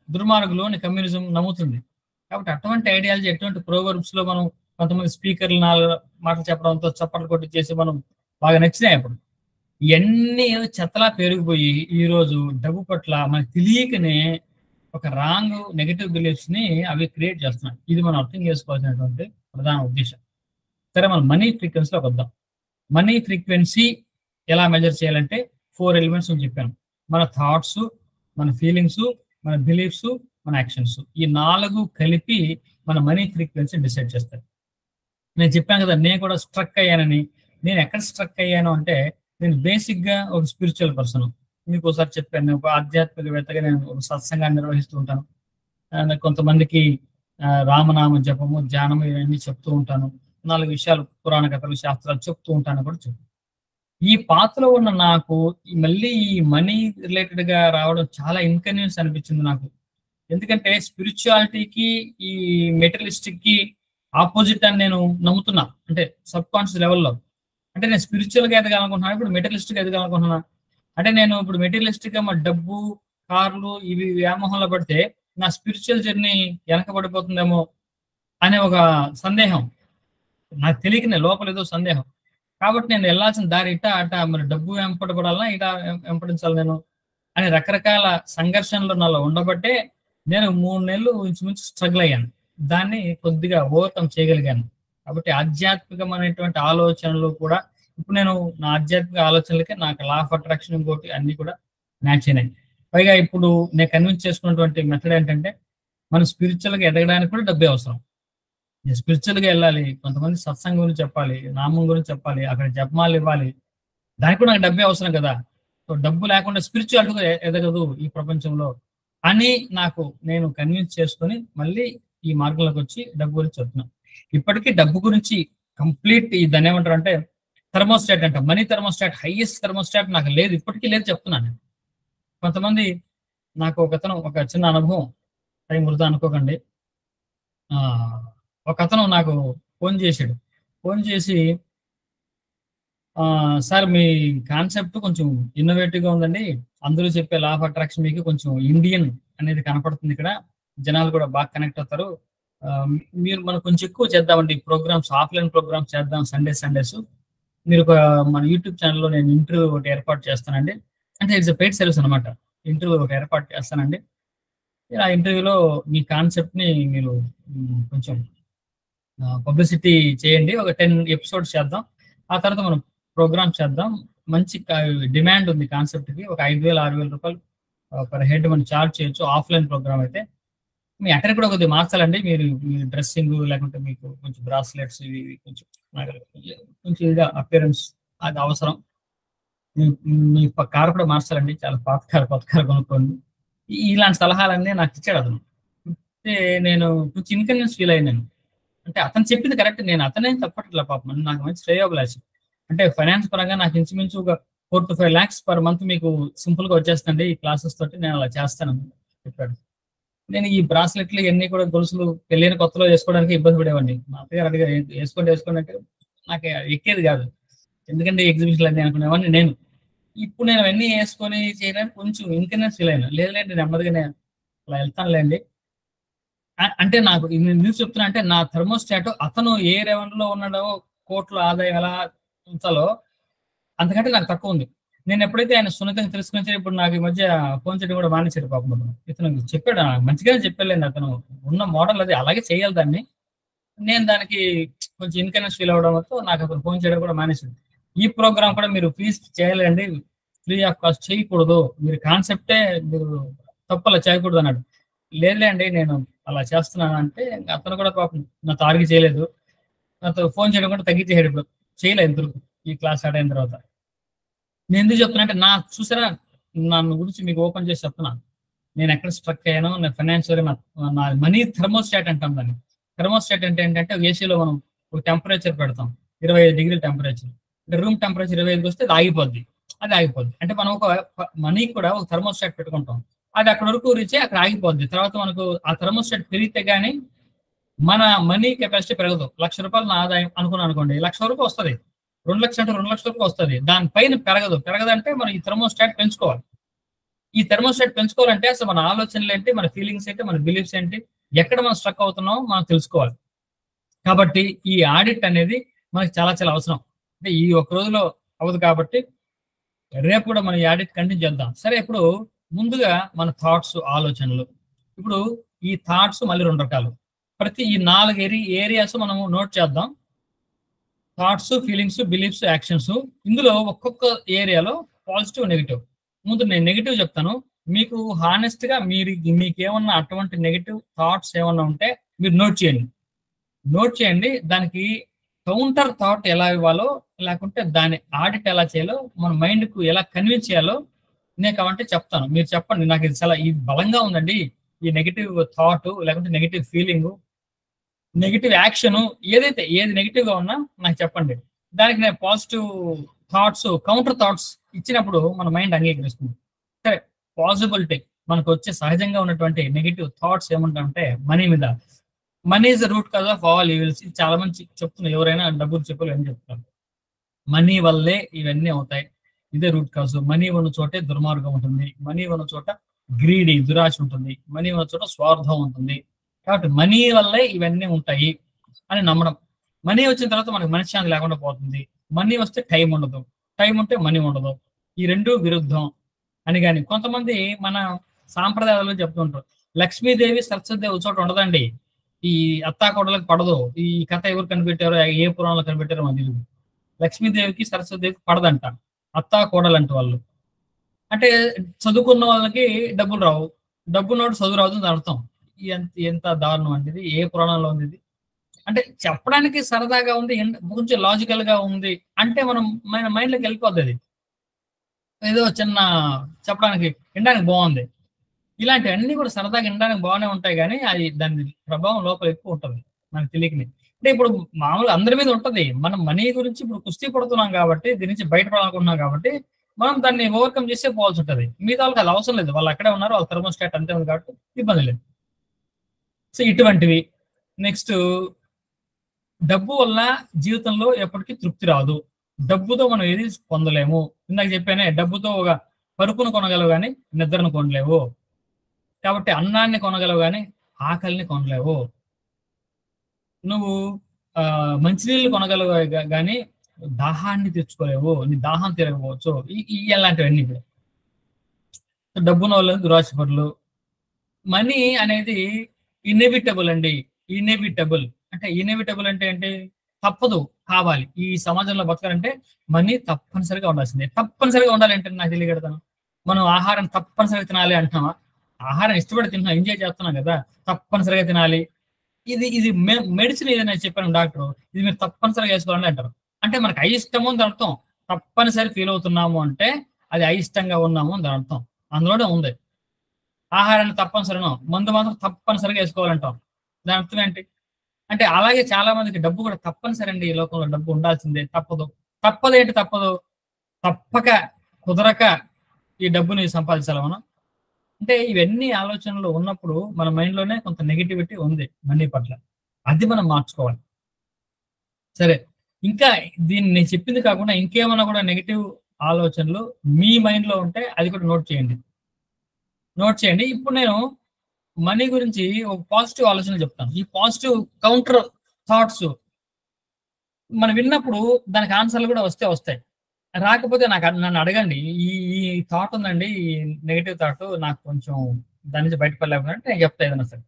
A: దుర్మార్గులు అని కమ్యూనిజం నమ్ముతుంది. కాబట్టి అటువంటి ఐడియాలజీ, అటువంటి ప్రోవర్బ్స్ లో మనం కొంతమంది స్పీకర్లు 4 మాటలు చెప్పడంతో చప్పట్లు కొట్టి చేసి మనం బాగా నచ్చినాయి. అప్పుడు ఇవన్నీ చెత్తలా పెరిగిపోయి ఈ రోజు డబ్బు పట్ల మనకు తెలియకనే ఒక రాంగ్ నెగటివ్ బిలీఫ్స్ ని అవి క్రియేట్ చేస్తున్నాయి. ఇది మనం అర్థం చేసుకోవాల్సినటువంటి ప్రధాన ఉద్దేశం. సరే, మనం మనీ ఫ్రీక్వెన్సీలోకి వద్దాం. మనీ ఫ్రీక్వెన్సీ ఎలా మెజర్ చేయాలంటే 4 ఎలిమెంట్స్ అని చెప్పాను. మన థాట్స్, మన ఫీలింగ్స్, మన బిలీఫ్స్, మన యాక్షన్స్. ఈ 4 కలిపి మన మనీ ఫ్రీక్వెన్సీ డిసైడ్ చేస్తారు. నేను చెప్పాను కదా, నేను కూడా స్ట్రక్ అయ్యానని. నేను ఎక్కడ స్ట్రక్ అయ్యాను అంటే, నేను బేసిక్ గా ఒక స్పిరిచువల్ పర్సన్. మీకు ఒకసారి చెప్పాను, ఒక ఆధ్యాత్మికవేత్తగా నేను ఒక సత్సంగాన్ని నిర్వహిస్తూ ఉంటాను. కొంతమందికి రామనామ జపము, ధ్యానము ఇవన్నీ చెప్తూ ఉంటాను. 4 విషయాలు, పురాణ కథలు, శాస్త్రాలు చెప్తూ ఉంటాను కూడా చెప్పు. ఈ పాత్రలో ఉన్న నాకు మళ్ళీ ఈ మనీ రిలేటెడ్ గా రావడం చాలా ఇన్కన్వీనియన్స్ అనిపించింది నాకు. ఎందుకంటే స్పిరిచువాలిటీకి ఈ మెటీరియలిస్టిక్ కి ఆపోజిట్ అని నేను నమ్ముతున్నా. అంటే సబ్ కాన్షియస్ లెవెల్లో. అంటే నేను స్పిరిచువల్ గా ఎదగాలనుకుంటున్నాను, ఇప్పుడు మెటీరియలిస్టిక్ ఎదగాలనుకుంటున్నా. అంటే నేను ఇప్పుడు మెటీరియలిస్టిక్ గా మా డబ్బు, కార్లు ఇవి వ్యామోహంలో పడితే నా స్పిరిచువల్ జర్నీ వెనకబడిపోతుందేమో అనే ఒక సందేహం నాకు తెలియకనే, లోపల ఏదో సందేహం. కాబట్టి నేను వెళ్ళాల్సిన దారి ఇటా అటా, మరి డబ్బు వెంపడబడాలన్నా ఇటా వెంపడించాలి నేను అని రకరకాల సంఘర్షణలు నాలో ఉండబట్టే నేను 3 నెలలు ఇంచుమించు స్ట్రగుల్ అయ్యాను. దాన్ని కొద్దిగా ఓవర్కమ్ చేయగలిగాను. కాబట్టి ఆధ్యాత్మికమైనటువంటి ఆలోచనలు కూడా ఇప్పుడు నేను నా ఆధ్యాత్మిక ఆలోచనలకే నాకు లా ఆఫ్ అట్రాక్షన్ ఇంకోటి అన్ని కూడా మ్యాచ్ అయినాయి. పైగా ఇప్పుడు నేను కన్విన్స్ చేసుకున్నటువంటి మెథడ్ ఏంటంటే, మనం స్పిరిచువల్ గా ఎదగడానికి కూడా డబ్బే అవసరం. స్పిరిచువల్ గా వెళ్ళాలి, కొంతమంది సత్సంగం గురించి చెప్పాలి, నామం గురించి చెప్పాలి, అక్కడ జపమాలు ఇవ్వాలి, దానికి కూడా నాకు డబ్బే అవసరం కదా. సో డబ్బు లేకుండా స్పిరిచువాలిటీగా ఎదగదు ఈ ప్రపంచంలో అని నేను కన్విన్స్ చేసుకొని మళ్ళీ ఈ మార్గంలోకి వచ్చి డబ్బు గురించి చెప్తున్నాను. ఇప్పటికీ డబ్బు గురించి కంప్లీట్ దాన్ని ఏమంటారు అంటే థర్మోస్టాట్ అంట, మనీ థర్మోస్టాట్, హైయెస్ట్ థర్మోస్టాట్ నాకు లేదు, ఇప్పటికీ లేదు చెప్తున్నాను. కొంతమంది నాకు ఒక చిన్న అనుభవం, టైం వృధా అనుకోకండి. ఒక అతను నాకు ఫోన్ చేశాడు. ఫోన్ చేసి, సార్ మీ కాన్సెప్ట్ కొంచెం ఇన్నోవేటివ్గా ఉందండి. అందరూ చెప్పే లా ఆఫ్ అట్రాక్షన్ మీకు కొంచెం ఇండియన్ అనేది కనపడుతుంది ఇక్కడ. జనాలు కూడా బాగా కనెక్ట్ అవుతారు. మీరు మనం కొంచెం ఎక్కువ చేద్దామండి ప్రోగ్రామ్స్, ఆఫ్లైన్ ప్రోగ్రామ్స్ చేద్దాం సండేస్. మీరు మన యూట్యూబ్ ఛానల్లో నేను ఇంటర్వ్యూ ఒకటి ఏర్పాటు చేస్తానండి. అంటే ఇట్స్ పెయిడ్ సర్వీస్ అనమాట. ఇంటర్వ్యూ ఒకటి ఏర్పాటు చేస్తానండి. ఆ ఇంటర్వ్యూలో మీ కాన్సెప్ట్ని మీరు కొంచెం పబ్లిసిటీ చేయండి. ఒక 10 ఎపిసోడ్స్ చేద్దాం. ఆ తర్వాత మనం ప్రోగ్రామ్ చేద్దాం. మంచి డిమాండ్ ఉంది కాన్సెప్ట్కి. ఒక 5,000-6,000 రూపాయలు పర్ హెడ్ మనం చార్జ్ చేయొచ్చు ఆఫ్లైన్ ప్రోగ్రామ్ అయితే. మీ అటెండ్ కూడా కొద్దిగా మార్చాలండి. మీరు మీ డ్రెస్సింగ్, లేకుంటే మీకు కొంచెం బ్రాస్లెట్స్ ఇవి కొంచెం కొంచెం ఇదిగా అపియరెన్స్ అది అవసరం. మీ కారు కూడా మార్చాలండి. చాలా కొత్త కారు కొనుక్కోండి. ఇలాంటి సలహాలన్నీ నాకు ఇచ్చాడు అతను. అంటే నేను కొంచెం ఇన్కన్వీనియన్స్ ఫీల్ అయ్యాను. అంటే అతను చెప్పింది కరెక్ట్, నేను అతనేం తప్పట్లే పాపం. నాకు మంచి శ్రేయోభిలాషి. అంటే ఫైనాన్స్ పరంగా నాకు ఇంచుమించు ఒక 4 to 5 lakhs పర్ మంత్ మీకు సింపుల్ గా వచ్చేస్తుంది ఈ క్లాసెస్ తోటి, నేను అలా చేస్తాను చెప్పాడు. నేను ఈ బ్రాస్లెట్లు ఇవన్నీ కూడా గొలుసులు పెళ్ళైన కొత్తలో వేసుకోవడానికి ఇబ్బంది పడేవాడిని. మా అత్తగారు అడిగా వేసుకోండి అంటే నాకు ఎక్కేది కాదు. ఎందుకంటే ఎగ్జిబిషన్లు అన్నీ అనుకునేవాడిని నేను. ఇప్పుడు నేను అవన్నీ వేసుకొని చేయడానికి కొంచెం ఇన్కన్వీనియన్స్ ఫీల్ అయినా. లేదండి నెమ్మదిగా నేను అలా వెళ్తానులేండి. అంటే నాకు న్యూస్ చెప్తున్నా అంటే నా థర్మోస్టాట్ అతను ఏ లెవెల్లో ఉన్నాడో, కోట్ల ఆదాయం ఎలా ఉంచాలో అంతకంటే నాకు తక్కువ ఉంది. నేను ఎప్పుడైతే ఆయన సున్నితంగా తెలుసుకుని, ఇప్పుడు నాకు ఈ మధ్య ఫోన్ చేయడం కూడా మానేసాడు పాపం. ఇతను చెప్పాడు, మంచిగానే చెప్పాలండి. అతను ఉన్న మోడల్ అది అలాగే చేయాలి దాన్ని. నేను దానికి కొంచెం ఇన్కన్వీనియన్స్ ఫీల్ అవడంతో నాకు అతను ఫోన్ చేయడం కూడా మానేసాడు. ఈ ప్రోగ్రామ్ కూడా మీరు ప్లీజ్ చేయాలండి, ఫ్రీ ఆఫ్ కాస్ట్ చేయకూడదు, మీరు కాన్సెప్టే మీరు తప్పలా చేయకూడదు అన్నాడు. లేదులేండి నేను అలా చేస్తున్నాను అంటే అతను కూడా పాపం నాతో ఆర్గ్యూ చేయలేదు. నాతో ఫోన్ చేయడం కూడా తగ్గించేసాడు. ఇప్పుడు చేయలేదు ఇద్దరు ఈ క్లాస్ స్టార్ట్ అయిన తర్వాత. నేను ఎందుకు చెప్తున్నా అంటే చూసారా, నన్ను గురించి మీకు ఓపెన్ చేసి చెప్తున్నాను. నేను ఎక్కడ స్ట్రక్ అయ్యాను, నా ఫైనాన్షియల్ నా మనీ థర్మోస్టాట్ అంటాం దాన్ని. థర్మోస్టాట్ అంటే ఏంటంటే ఏసీలో మనం ఒక టెంపరేచర్ పెడతాం, 25 డిగ్రీల టెంపరేచర్. అంటే రూమ్ టెంపరేచర్ 25కి వస్తే అది ఆగిపోద్ది. అంటే మనం ఒక మనీ కూడా ఒక థర్మోస్టాట్ పెట్టుకుంటాం. అది అక్కడ వరకు రీచ్ అక్కడ ఆగిపోద్ది. తర్వాత మనకు ఆ థర్మోస్టాట్ పెరిగితే కానీ మన మనీ కెపాసిటీ పెరగదు. 1,00,000 రూపాయలు నా ఆదాయం అనుకున్నాను అనుకోండి, 1,00,000 వరకు వస్తుంది. 2,00,000 అంటే 2,00,000 వరకు వస్తుంది. దానిపైన పెరగదంటే మనం ఈ థర్మోస్టాట్ పెంచుకోవాలి. ఈ థర్మోస్టాట్ పెంచుకోవాలంటే అసలు మన ఆలోచనలు ఏంటి, మన ఫీలింగ్స్ ఏంటి, మన బిలీఫ్స్ ఏంటి, ఎక్కడ మనం స్ట్రక్ అవుతున్నామో మనం తెలుసుకోవాలి. కాబట్టి ఈ ఆడిట్ అనేది మనకి చాలా చాలా అవసరం. అంటే ఈ ఒక రోజులో అవ్వదు కాబట్టి రేపు కూడా మనం ఈ ఆడిట్ కంటిన్యూ చేద్దాం. సరే, ఇప్పుడు ముందుగా మన థాట్స్, ఆలోచనలు. ఇప్పుడు ఈ థాట్స్ మళ్ళీ 2 రకాలు. ప్రతి ఈ 4 ఏరియాస్ మనం నోట్ చేద్దాం. Thoughts, feelings, beliefs, actions. ఇందులో ఒక్కొక్క ఏరియాలో పాజిటివ్, నెగిటివ్. ముందు నేను నెగిటివ్ చెప్తాను. మీకు హానెస్ట్ గా మీకేమన్నా అటువంటి నెగిటివ్ థాట్స్ ఏమన్నా ఉంటే మీరు నోట్ చేయండి. దానికి కౌంటర్ థాట్ ఎలా ఇవ్వాలో, లేకుంటే దాని ఆడిట్ ఎలా చేయాలో, మన మైండ్ కు ఎలా కన్విన్స్ చేయాలో నేను కావంటే చెప్తాను. మీరు చెప్పండి, నాకు ఇది చాలా ఇది బలంగా ఉందండి, ఈ నెగిటివ్ థాట్, లేకుంటే నెగిటివ్ ఫీలింగ్, నెగిటివ్ యాక్షన్, ఏది నెగిటివ్ గా ఉన్నా నాకు చెప్పండి. దానికి నేను పాజిటివ్ థాట్స్, కౌంటర్ థాట్స్ ఇచ్చినప్పుడు మన మైండ్ అంగీకరిస్తుంది. సరే, పాసిబిలిటీ మనకు వచ్చే సహజంగా ఉన్నటువంటి నెగిటివ్ థాట్స్ ఏమంటారంటే మనీ మీద. Money is the root cause of all evils. చాలా మంది చెప్తున్నారు, ఎవరైనా డబ్బులు చెప్పాలని చెప్తారు. మనీ వల్లే ఇవన్నీ అవుతాయి, ఇదే రూట్ కాజ్. మనీ ఉన్న చోటే దుర్మార్గం ఉంటుంది, మనీ ఉన్న చోట గ్రీడీ, దురాశ ఉంటుంది, మనీ ఉన్న చోట స్వార్థం ఉంటుంది. కాబట్టి మనీ వల్లే ఇవన్నీ ఉంటాయి అని నమ్మడం. మనీ వచ్చిన తర్వాత మనకు మనశ్శాంతి లేకుండా పోతుంది. మనీ వస్తే టైం ఉండదు, టైం ఉంటే మనీ ఉండదు. ఈ రెండు విరుద్ధం అని. కానీ కొంతమంది మన సాంప్రదాయాల్లో చెప్తుంటారు, లక్ష్మీదేవి సరస్వతిదేవి చోట ఉండదండి, ఈ అత్తాకోడలకు పడదు. ఈ కథ ఎవరు కనిపెట్టారో, ఏ పురాణంలో కనిపెట్టారో మనకు తెలియదు. లక్ష్మీదేవికి సరస్వతిదేవికి పడదంట, అత్తాకోడలంట వాళ్ళు. అంటే చదువుకున్న వాళ్ళకి డబ్బులు రావు, డబ్బు నోటు చదువు రాదు అని అర్థం. ఎంత దారుణం అంటే ఇది, ఏ పురాణంలో ఉంది ఇది? అంటే చెప్పడానికి సరదాగా ఉంది, కొంచెం లాజికల్ గా ఉంది అంటే మనం మన మైండ్లోకి వెళ్ళిపోద్ది. అది ఏదో చిన్న చెప్పడానికి, వినడానికి బాగుంది. ఇలాంటివన్నీ కూడా సరదాగా వినడానికి బాగానే ఉంటాయి, కానీ అది దాని ప్రభావం లోపల ఎక్కువ ఉంటుంది మనకు తెలియకనే. అంటే ఇప్పుడు మామూలుగా అందరి మీద ఉంటుంది. మనం మనీ గురించి ఇప్పుడు కుస్తీ పడుతున్నాం కాబట్టి, దీని నుంచి బయటపడాలనుకుంటున్నాం కాబట్టి మనం దాన్ని ఓవర్కమ్ చేసే పోవాల్సి ఉంటుంది. మిగతా వాళ్ళకి అది అవసరం లేదు, వాళ్ళు అక్కడే ఉన్నారు, వాళ్ళ థర్మోస్టాట్ అంతే ఉంది కాబట్టి ఇబ్బంది లేదు. సో ఇటువంటివి. నెక్స్ట్, డబ్బు వల్ల జీవితంలో ఎప్పటికీ తృప్తి రాదు. డబ్బుతో మనం ఏది పొందలేము. ఇందాక చెప్పానే, డబ్బుతో ఒక పరుపును కొనగలవు కానీ నిద్రను కొనలేవు. కాబట్టి అన్నాన్ని కొనగలవు కానీ ఆకలిని కొనలేవు. నువ్వు మంచినీళ్ళు కొనగలవు కానీ దాహాన్ని తెచ్చుకోలేవు. నీ దాహం తీరకపోవచ్చు. ఇలాంటివన్నీ డబ్బున్న వాళ్ళు దురాశపరులు. మనీ అనేది ఇన్ఎవిటబుల్ అండి. ఇన్ఎవిటబుల్ అంటే ఏంటి? తప్పదు, కావాలి. ఈ సమాజంలో బతకాలంటే మనీ తప్పనిసరిగా ఉండాల్సిందే. తప్పనిసరిగా ఉండాలి అంటే నాకు తెలియగడతాను. మనం ఆహారం తప్పనిసరిగా తినాలి అంటున్నామా? ఆహారం ఇష్టపడి తింటున్నాం, ఎంజాయ్ చేస్తున్నాం కదా, తప్పనిసరిగా తినాలి. ఇది మెడిసిన్ ఏదైనా చెప్పాను డాక్టర్, ఇది మీరు తప్పనిసరిగా వేసుకోవాలని అంటారు. అంటే మనకు అయిష్టము అని అర్థం. తప్పనిసరి ఫీల్ అవుతున్నాము అంటే అది అయిష్టంగా ఉన్నాము అని దాని అర్థం. అందులోనే ఉంది. ఆహారాన్ని తప్పనిసరిగా, మందు మాత్రం తప్పనిసరిగా వేసుకోవాలంటాం. దాని అర్థం ఏంటి అంటే, అలాగే చాలా మందికి డబ్బు కూడా తప్పనిసరి అండి. ఈ లోకంలో డబ్బు ఉండాల్సిందే, తప్పదు. తప్పదేంటి? తప్పదు, తప్పక, కుదరక ఈ డబ్బుని సంపాదించాలి మనం అంటే. ఇవన్నీ ఆలోచనలు ఉన్నప్పుడు మన మైండ్లోనే కొంత నెగిటివిటీ ఉంది మనీ పట్ల. అది మనం మార్చుకోవాలి. సరే, ఇంకా దీన్ని నేను చెప్పింది కాకుండా ఇంకేమన్నా కూడా నెగిటివ్ ఆలోచనలు మీ మైండ్లో ఉంటే అది కూడా నోట్ చేయండి. ఇప్పుడు నేను మనీ గురించి ఒక పాజిటివ్ ఆలోచన చెప్తాను. ఈ పాజిటివ్ కౌంటర్ థాట్స్ మనం విన్నప్పుడు దానికి ఆన్సర్లు కూడా వస్తాయి. రాకపోతే నన్ను అడగండి, ఈ థాట్ ఉందండి, ఈ నెగిటివ్ థాట్ నాకు కొంచెం దాని నుంచి బయటపడలేకపోతే నేను చెప్తా ఏదైనా సరే.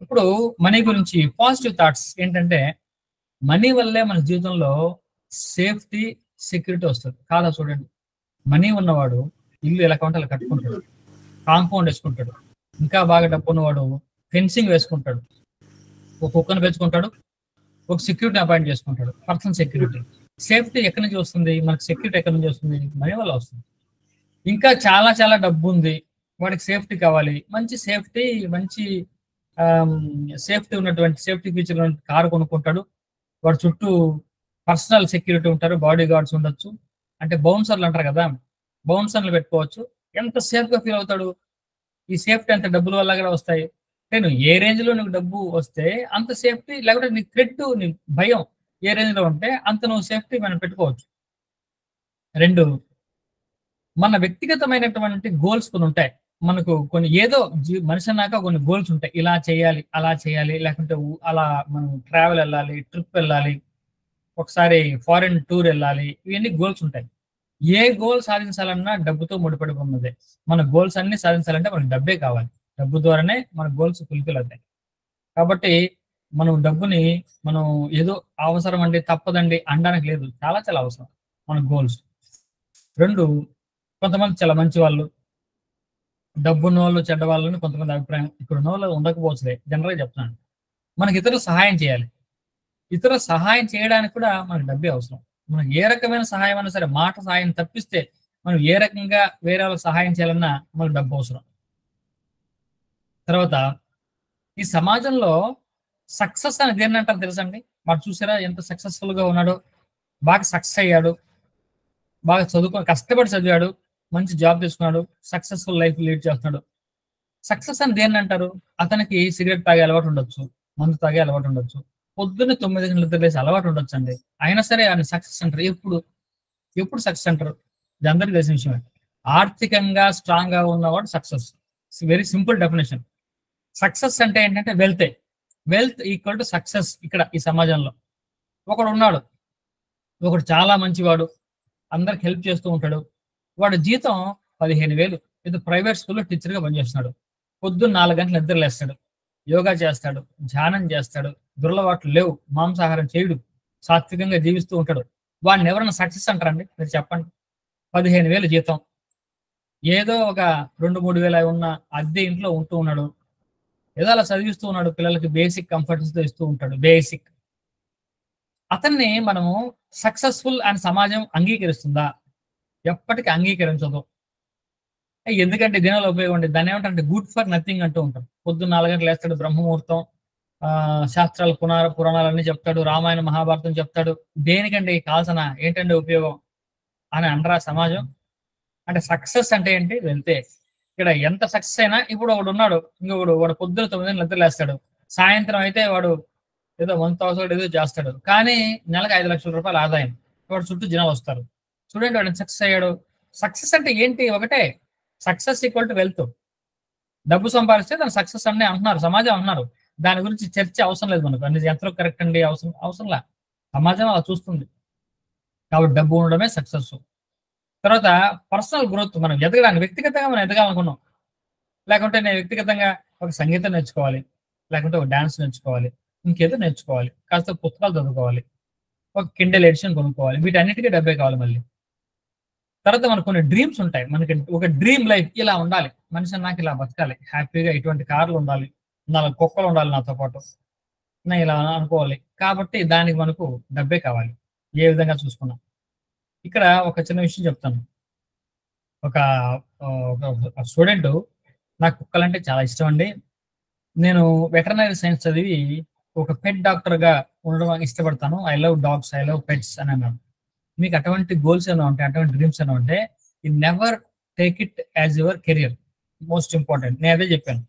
A: ఇప్పుడు మనీ గురించి పాజిటివ్ థాట్స్ ఏంటంటే, మనీ వల్లే మన జీవితంలో సేఫ్టీ, సెక్యూరిటీ వస్తుంది. కాదా? చూడండి, మనీ ఉన్నవాడు ఇల్లు ఎలా కావాలంటే అలా కట్టుకుంటాడు, కాంపౌండ్ వేసుకుంటాడు. ఇంకా బాగా డబ్బు ఉన్నవాడు ఫెన్సింగ్ వేసుకుంటాడు, ఒక కుక్కను పెంచుకుంటాడు, ఒక సెక్యూరిటీ అపాయింట్ చేసుకుంటాడు, పర్సనల్ సెక్యూరిటీ. సేఫ్టీ ఎక్కడి నుంచి వస్తుంది? మనకి సెక్యూరిటీ ఎక్కడి నుంచి వస్తుంది? మనీ వల్ల వస్తుంది. ఇంకా చాలా చాలా డబ్బు ఉంది, వాడికి సేఫ్టీ కావాలి. మంచి సేఫ్టీ ఉన్నటువంటి, సేఫ్టీ ఫీచర్ కారు కొనుక్కుంటాడు. వాడి చుట్టూ పర్సనల్ సెక్యూరిటీ ఉంటారు, బాడీ గార్డ్స్ ఉండొచ్చు. అంటే బౌన్సర్లు అంటారు కదా, బౌన్సర్లు పెట్టుకోవచ్చు. ఎంత సేఫ్గా ఫీల్ అవుతాడు? ఈ సేఫ్టీ అంత డబ్బుల వల్ల కూడా వస్తాయి. నేను ఏ రేంజ్ లో నీకు డబ్బు వస్తే అంత సేఫ్టీ, లేకపోతే నీ థ్రెట్, నీ భయం ఏ రేంజ్ లో ఉంటే అంత నువ్వు సేఫ్టీ మనం పెట్టుకోవచ్చు. 2, మన వ్యక్తిగతమైనటువంటి గోల్స్ కొన్ని ఉంటాయి. మనకు కొన్ని ఏదో మనిషి అన్నాక కొన్ని గోల్స్ ఉంటాయి. ఇలా చేయాలి, అలా చేయాలి, లేకుంటే అలా మనం ట్రావెల్ వెళ్ళాలి, ట్రిప్ వెళ్ళాలి, ఒకసారి ఫారిన్ టూర్ వెళ్ళాలి. ఇవన్నీ గోల్స్ ఉంటాయి. ఏ గోల్ సాధించాలన్నా డబ్బుతో ముడిపడి ఉన్నదే. మన గోల్స్ అన్ని సాధించాలంటే మనకు డబ్బే కావాలి. డబ్బు ద్వారానే మన గోల్స్ ఫుల్ఫిల్ అవుతాయి. కాబట్టి మనం డబ్బుని మనం ఏదో అవసరం అండి, తప్పదండి అనడానికి లేదు. చాలా చాలా అవసరం మన గోల్స్. 2, కొంతమంది చాలా మంచి వాళ్ళు, డబ్బున్న వాళ్ళు, చెడ్డ వాళ్ళని కొంతమంది అభిప్రాయం. ఇక్కడ ఉన్న వాళ్ళు ఉండకపోవచ్చులే, జనరల్గా చెప్తున్నాను. మనకి ఇతరులు సహాయం చేయాలి. ఇతరులు సహాయం చేయడానికి కూడా మనకు డబ్బే అవసరం. మనకు ఏ రకమైన సహాయం అయినా సరే, మాట సహాయం తప్పిస్తే మనం ఏ రకంగా వేరే వాళ్ళకి సహాయం చేయాలన్నా మనకు డబ్బు అవసరం. తర్వాత, ఈ సమాజంలో సక్సెస్ అని దేన్ని అంటారు తెలుసండి? వాడు చూసారా ఎంత సక్సెస్ఫుల్ గా ఉన్నాడో, బాగా సక్సెస్ అయ్యాడు, బాగా కష్టపడి చదివాడు, మంచి జాబ్ తీసుకున్నాడు, సక్సెస్ఫుల్ లైఫ్ లీడ్ చేస్తున్నాడు. సక్సెస్ అని దేన్ని అంటారు? అతనికి సిగరెట్ తాగే అలవాటు ఉండొచ్చు, మందు తాగే అలవాటు ఉండొచ్చు, పొద్దున్న 9 గంటల నిద్ర లేసి అలవాటు ఉండొచ్చు అండి. అయినా సరే ఆయన సక్సెస్ అంటారు. ఎప్పుడు సక్సెస్ అంటారు? ఇది అందరికీ తెలిసిన విషయమే. ఆర్థికంగా స్ట్రాంగ్ గా ఉన్నవాడు success. Very simple definition. Success అంటే ఏంటంటే వెల్త్ ఈక్వల్ టు సక్సెస్. ఇక్కడ ఈ సమాజంలో ఒకడు ఉన్నాడు, ఒకడు చాలా మంచివాడు, అందరికి హెల్ప్ చేస్తూ ఉంటాడు. వాడు జీతం 15,000, ఏదో ప్రైవేట్ స్కూల్లో టీచర్గా పనిచేస్తున్నాడు. పొద్దున్న 4 గంటలు నిద్ర లేస్తాడు, యోగా చేస్తాడు, ధ్యానం చేస్తాడు, దుర్లవాట్లు లేవు, మాంసాహారం చేయడు, సాత్వికంగా జీవిస్తూ ఉంటాడు. వాడిని ఎవరైనా సక్సెస్ అంటారండి? మీరు చెప్పండి. 15,000 జీతం, ఏదో ఒక 2-3 వేల ఉన్న అద్దె ఇంట్లో ఉంటూ ఉన్నాడు, ఏదో అలా చదివిస్తూ ఉన్నాడు, పిల్లలకి బేసిక్ కంఫర్ట్స్ తో ఇస్తూ ఉంటాడు. బేసిక్. అతన్ని మనము సక్సెస్ఫుల్ అని సమాజం అంగీకరిస్తుందా? ఎప్పటికీ అంగీకరించదు. ఎందుకంటే దీనివల్ల ఉపయోగం ఉండేది. దాన్ని ఏమంటారంటే గుడ్ ఫర్ నథింగ్ అంటూ ఉంటాం. పొద్దున్న 4 గంటలు వేస్తాడు, బ్రహ్మముహూర్తం, శాస్త్రాలు, పురాణాలన్నీ చెప్తాడు, రామాయణ మహాభారతం చెప్తాడు. దేనికండి కాల్సన, ఏంటండి ఉపయోగం అని అనరా సమాజం? అంటే సక్సెస్ అంటే ఏంటి? వెళ్తే ఇక్కడ ఎంత సక్సెస్ అయినా ఇప్పుడు ఒకడు ఉన్నాడు, ఇంకొకడు వాడు పొద్దున 9 నిద్రలేస్తాడు, సాయంత్రం అయితే వాడు ఏదో 1000 ఏదో చేస్తాడు, కానీ నెలకు 5 లక్షల రూపాయలు ఆదాయం, వాడు చుట్టూ జనాలు వస్తారు. చూడండి వాడు సక్సెస్ అయ్యాడు. సక్సెస్ అంటే ఏంటి? ఒకటే, సక్సెస్ ఈక్వల్ టు వెల్త్. డబ్బు సంపాదిస్తే దాని సక్సెస్ అనే అంటున్నారు, సమాజం అంటున్నారు. దాని గురించి చర్చ అవసరం లేదు మనకు, అన్ని ఎంతలో కరెక్ట్ అండి అవసరంలా, సమాజం అలా చూస్తుంది. కాబట్టి డబ్బు ఉండడమే సక్సెస్. తర్వాత పర్సనల్ గ్రోత్, మనం ఎదగడానికి వ్యక్తిగతంగా మనం ఎదగాలనుకున్నాం, లేకుంటే నేను వ్యక్తిగతంగా ఒక సంగీతం నేర్చుకోవాలి, లేకుంటే ఒక డాన్స్ నేర్చుకోవాలి, ఇంకేదో నేర్చుకోవాలి, కాస్త పుస్తకాలు చదువుకోవాలి, ఒక కిండల్ ఎడిషన్ కొనుక్కోవాలి, వీటన్నిటికీ డబ్బే కావాలి మళ్ళీ. తర్వాత మనకు కొన్ని డ్రీమ్స్ ఉంటాయి, మనకి ఒక డ్రీమ్ లైఫ్ ఇలా ఉండాలి, మనిషి నాకు ఇలా బతకాలి, హ్యాపీగా ఇటువంటి కార్లు ఉండాలి, 4 కుక్కలు ఉండాలి నాతో పాటు, నేను ఇలా అనుకోవాలి. కాబట్టి దానికి మనకు డబ్బే కావాలి, ఏ విధంగా చూసుకున్నా. ఇక్కడ ఒక చిన్న విషయం చెప్తాను. ఒక స్టూడెంట్, నాకు కుక్కలంటే చాలా ఇష్టం అండి, నేను వెటర్నరీ సైన్స్ చదివి ఒక పెట్ డాక్టర్ గా ఉండడం ఇష్టపడతాను, I love dogs, I love pets అని అన్నాను. మీకు అటువంటి గోల్స్ ఏమైనా ఉంటాయి, అటువంటి డ్రీమ్స్ ఏమైనా ఉంటే, you never take it as your career. Most important నేను అదే చెప్పాను.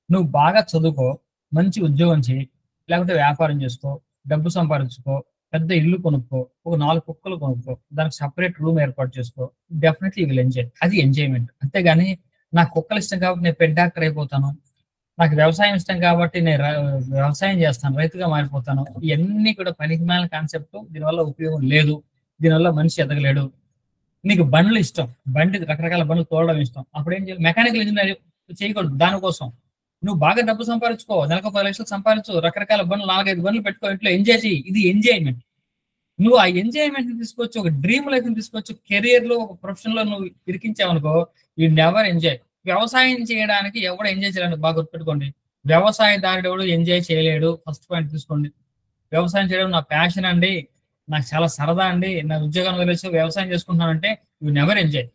A: నువ్వు బాగా చదువుకో, మంచి ఉద్యోగం చేయి, లేకపోతే వ్యాపారం చేసుకో, డబ్బు సంపాదించుకో, పెద్ద ఇల్లు కొనుక్కో, ఒక 4 కుక్కలు కొనుక్కో, దానికి సపరేట్ రూమ్ ఏర్పాటు చేసుకో, డెఫినెట్లీ విల్ ఎంజాయ్. అది ఎంజాయ్మెంట్. అంతేగాని నాకు కుక్కలు ఇష్టం కాబట్టి నేను పెట్ డాక్టర్ అయిపోతాను, నాకు వ్యవసాయం ఇష్టం కాబట్టి నేను వ్యవసాయం చేస్తాను, రైతుగా మారిపోతాను, ఇవన్నీ కూడా పనికిమాలిన కాన్సెప్ట్. దీనివల్ల ఉపయోగం లేదు, దీనివల్ల మనిషి ఎదగలేడు. నీకు బండ్లు ఇష్టం, రకరకాల బండ్లు తోడడం ఇష్టం, అప్పుడు ఏం చేయాలి? మెకానికల్ ఇంజనీర్ చేయకూడదు. దానికోసం నువ్వు బాగా డబ్బు సంపాదించుకో, నెలకు 10 లక్షలు సంపాదించు, రకరకాల బండ్లు 4-5 బండ్లు పెట్టుకో, ఇంట్లో ఎంజాయ్ చేయి. ఇది ఎంజాయ్మెంట్. నువ్వు ఆ ఎంజాయ్మెంట్ ని తీసుకొచ్చి ఒక డ్రీమ్ లైఫ్ ని తీసుకొచ్చి కెరియర్ లో, ఒక ప్రొఫెషన్ లో నువ్వు ఇరికించావనుకో, యూ నెవర్ ఎంజాయ్. వ్యవసాయం చేయడానికి ఎవడు ఎంజాయ్ చేయాలని బాగా గుర్తుపెట్టుకోండి. వ్యవసాయదారుడు ఎవడు ఎంజాయ్ చేయలేడు. ఫస్ట్ పాయింట్ తీసుకోండి. వ్యవసాయం చేయడం నా ప్యాషన్ అండి, నాకు చాలా సరదా అండి, నా ఉద్యోగాన్ని వదిలేసి వ్యవసాయం చేసుకుంటున్నానంటే యూ నెవర్ ఎంజాయ్.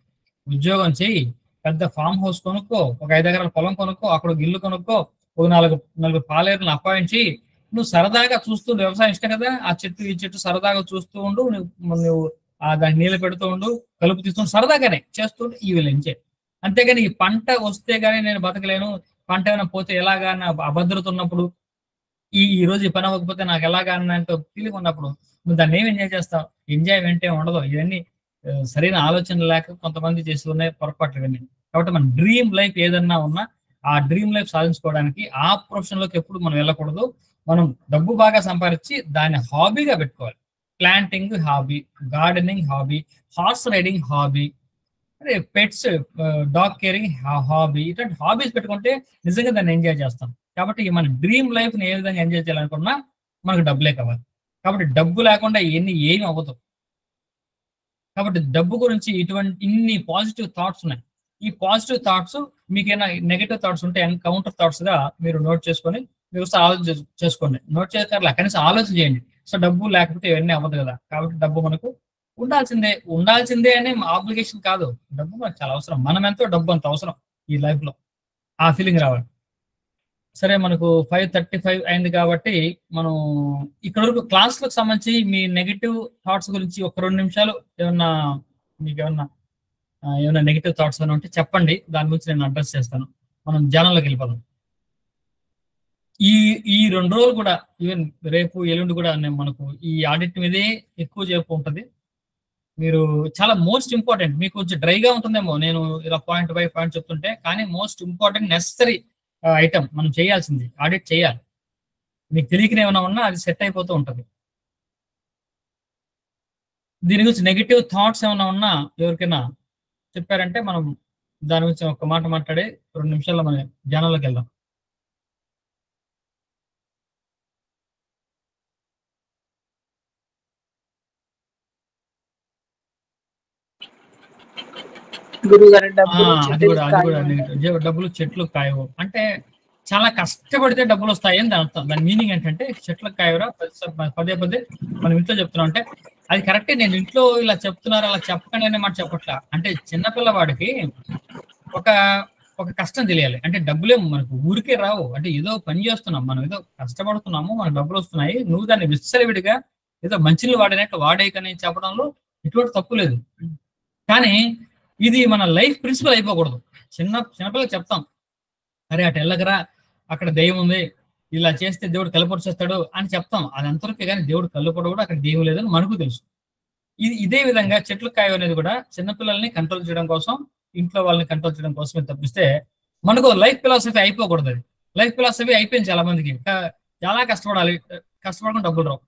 A: ఉద్యోగం చెయ్యి, పెద్ద ఫామ్ హౌస్ కొనుక్కో, ఒక 5 ఎకరాల పొలం కొనుక్కో, అక్కడ ఒక ఇల్లు కొనుక్కో, ఒక 4 పాలేరులను అపాయించి, నువ్వు సరదాగా చూస్తూ, వ్యవసాయం ఇష్టం కదా, ఆ చెట్టు ఈ చెట్టు సరదాగా చూస్తూ ఉండు, నువ్వు దానికి నీళ్ళు పెడుతూ ఉండు, కలుపు తీస్తూ సరదాగానే చేస్తుంటే ఈ విల్ ఎంజాయ్. అంతేగాని ఈ పంట వస్తే గానీ నేను బతకలేను, పంట ఏమైనా పోతే ఎలాగా, నా అభద్రత ఉన్నప్పుడు, ఈ రోజు ఈ పని అవ్వకపోతే నాకు ఎలాగా అన్నంత ఫీలింగ్ ఉన్నప్పుడు నువ్వు దాన్ని ఏం ఎంజాయ్ చేస్తావు? ఎంజాయ్మెంట్ ఏమి ఉండదు. ఇవన్నీ సరైన ఆలోచన లేక కొంతమంది చేస్తున్నాయి పొరపాట్లు ఇవన్నీ. కాబట్టి మన డ్రీమ్ లైఫ్ ఏదన్నా ఉన్నా, ఆ డ్రీమ్ లైఫ్ సాధించుకోవడానికి ఆ ప్రొఫెషన్ లోకి ఎప్పుడు మనం వెళ్ళకూడదు. మనం డబ్బు బాగా సంపాదించి దాన్ని హాబీగా పెట్టుకోవాలి. Planting hobby, gardening hobby, horse riding hobby, pets, dog caring hobby, ఇటువంటి హాబీస్ పెట్టుకుంటే నిజంగా దాన్ని ఎంజాయ్ చేస్తాం. కాబట్టి మన డ్రీమ్ లైఫ్ ని ఏ విధంగా ఎంజాయ్ చేయాలనుకున్నా మనకు డబ్బులే కావాలి. కాబట్టి డబ్బు లేకుండా ఇవన్నీ ఏమి అవ్వదు. కాబట్టి డబ్బు గురించి ఇన్ని పాజిటివ్ థాట్స్ ఉన్నాయి. ఈ పాజిటివ్ థాట్స్ మీకు ఏమైనా నెగటివ్ థాట్స్ ఉంటే కౌంటర్ థాట్స్ గా మీరు నోట్ చేసుకొని మీరు ఆలోచన చేసుకోండి. నోట్ చేస్తారా కనీసం ఆలోచన చేయండి. సో డబ్బు లేకపోతే ఇవన్నీ అవ్వదు కదా. కాబట్టి డబ్బు మనకు ఉండాల్సిందే అనే ఆబ్లిగేషన్ కాదు. డబ్బు మనకు చాలా అవసరం. మనం ఎంతో డబ్బు అంత అవసరం ఈ లైఫ్ లో. ఆ ఫీలింగ్ రావాలి. సరే, మనకు 5:35 అయింది కాబట్టి మనం ఇక్కడ వరకు క్లాస్లకు సంబంధించి మీ నెగిటివ్ థాట్స్ గురించి ఒక 2 నిమిషాలు మీకు ఏమన్నా నెగిటివ్ థాట్స్ ఏమైనా ఉంటే చెప్పండి. దాని గురించి నేను అడ్రస్ చేస్తాను. మనం ధ్యానంలోకి వెళ్ళిపోదాం. ఈ 2 రోజులు కూడా, ఈవెన్ రేపు ఎల్లుండి కూడా మనకు ఈ ఆడిట్ మీదే ఎక్కువ చెప్పు ఉంటుంది. మీరు చాలా మోస్ట్ ఇంపార్టెంట్, మీకు కొంచెం డ్రైగా ఉంటుందేమో నేను ఇలా పాయింట్ బై పాయింట్ చెప్తుంటే, కానీ మోస్ట్ ఇంపార్టెంట్ నెసరీ ఐటమ్ మనం చేయాల్సింది ఆడిట్ చేయాలి. మీకు తెలియకనే ఏమైనా ఉన్నా అది సెట్ అయిపోతూ ఉంటుంది. దీని గురించి నెగిటివ్ థాట్స్ ఏమైనా ఉన్నా ఎవరికైనా చెప్పారంటే మనం దాని గురించి ఒక మాట మాట్లాడి 2 నిమిషాల్లో మనం ధ్యానంలోకి వెళ్దాం. అది కూడా నెగిటివ్. డబ్బులు చెట్లు కాయవు అంటే చాలా కష్టపడితే డబ్బులు వస్తాయి అని దాని అర్థం. దాని మీనింగ్ ఏంటంటే చెట్లకు కాయవరా పదే మనం ఇంట్లో చెప్తున్నాం అంటే అది కరెక్టే. నేను ఇంట్లో ఇలా చెప్తున్నారు, అలా చెప్పకండి మాట చెప్పట్లా. అంటే చిన్నపిల్లవాడికి ఒక కష్టం తెలియాలి. అంటే డబ్బులే మనకు ఊరికే రావు. అంటే ఏదో పని చేస్తున్నాం, మనం ఏదో కష్టపడుతున్నాము, మనకు డబ్బులు వస్తున్నాయి, నువ్వు దాన్ని విచ్చలవిడిగా ఏదో మంచిని వాడినట్టు వాడేకని చెప్పడంలో ఎటువంటి తప్పు లేదు. కానీ ఇది మన లైఫ్ ప్రిన్సిపల్ అయిపోకూడదు. చిన్నపిల్లకి చెప్తాం, అరే అటు వెళ్ళకరా, అక్కడ దెయ్యం ఉంది, ఇలా చేస్తే దేవుడు కళ్ళపొడి చేస్తాడు అని చెప్తాం. అది అంతవరకే, కానీ దేవుడు కళ్ళపొడి కూడా అక్కడ దెయ్యం లేదని మనకు తెలుసు. ఇదే విధంగా చెట్లు కాయ అనేది కూడా చిన్నపిల్లల్ని కంట్రోల్ చేయడం కోసం, ఇంట్లో వాళ్ళని కంట్రోల్ చేయడం కోసమే తప్పిస్తే మనకు లైఫ్ ఫిలాసఫీ అయిపోకూడదు. అది లైఫ్ ఫిలాసఫీ అయిపోయింది చాలా మందికి. చాలా కష్టపడాలి, కష్టపడకుండా డబ్బులు రావు.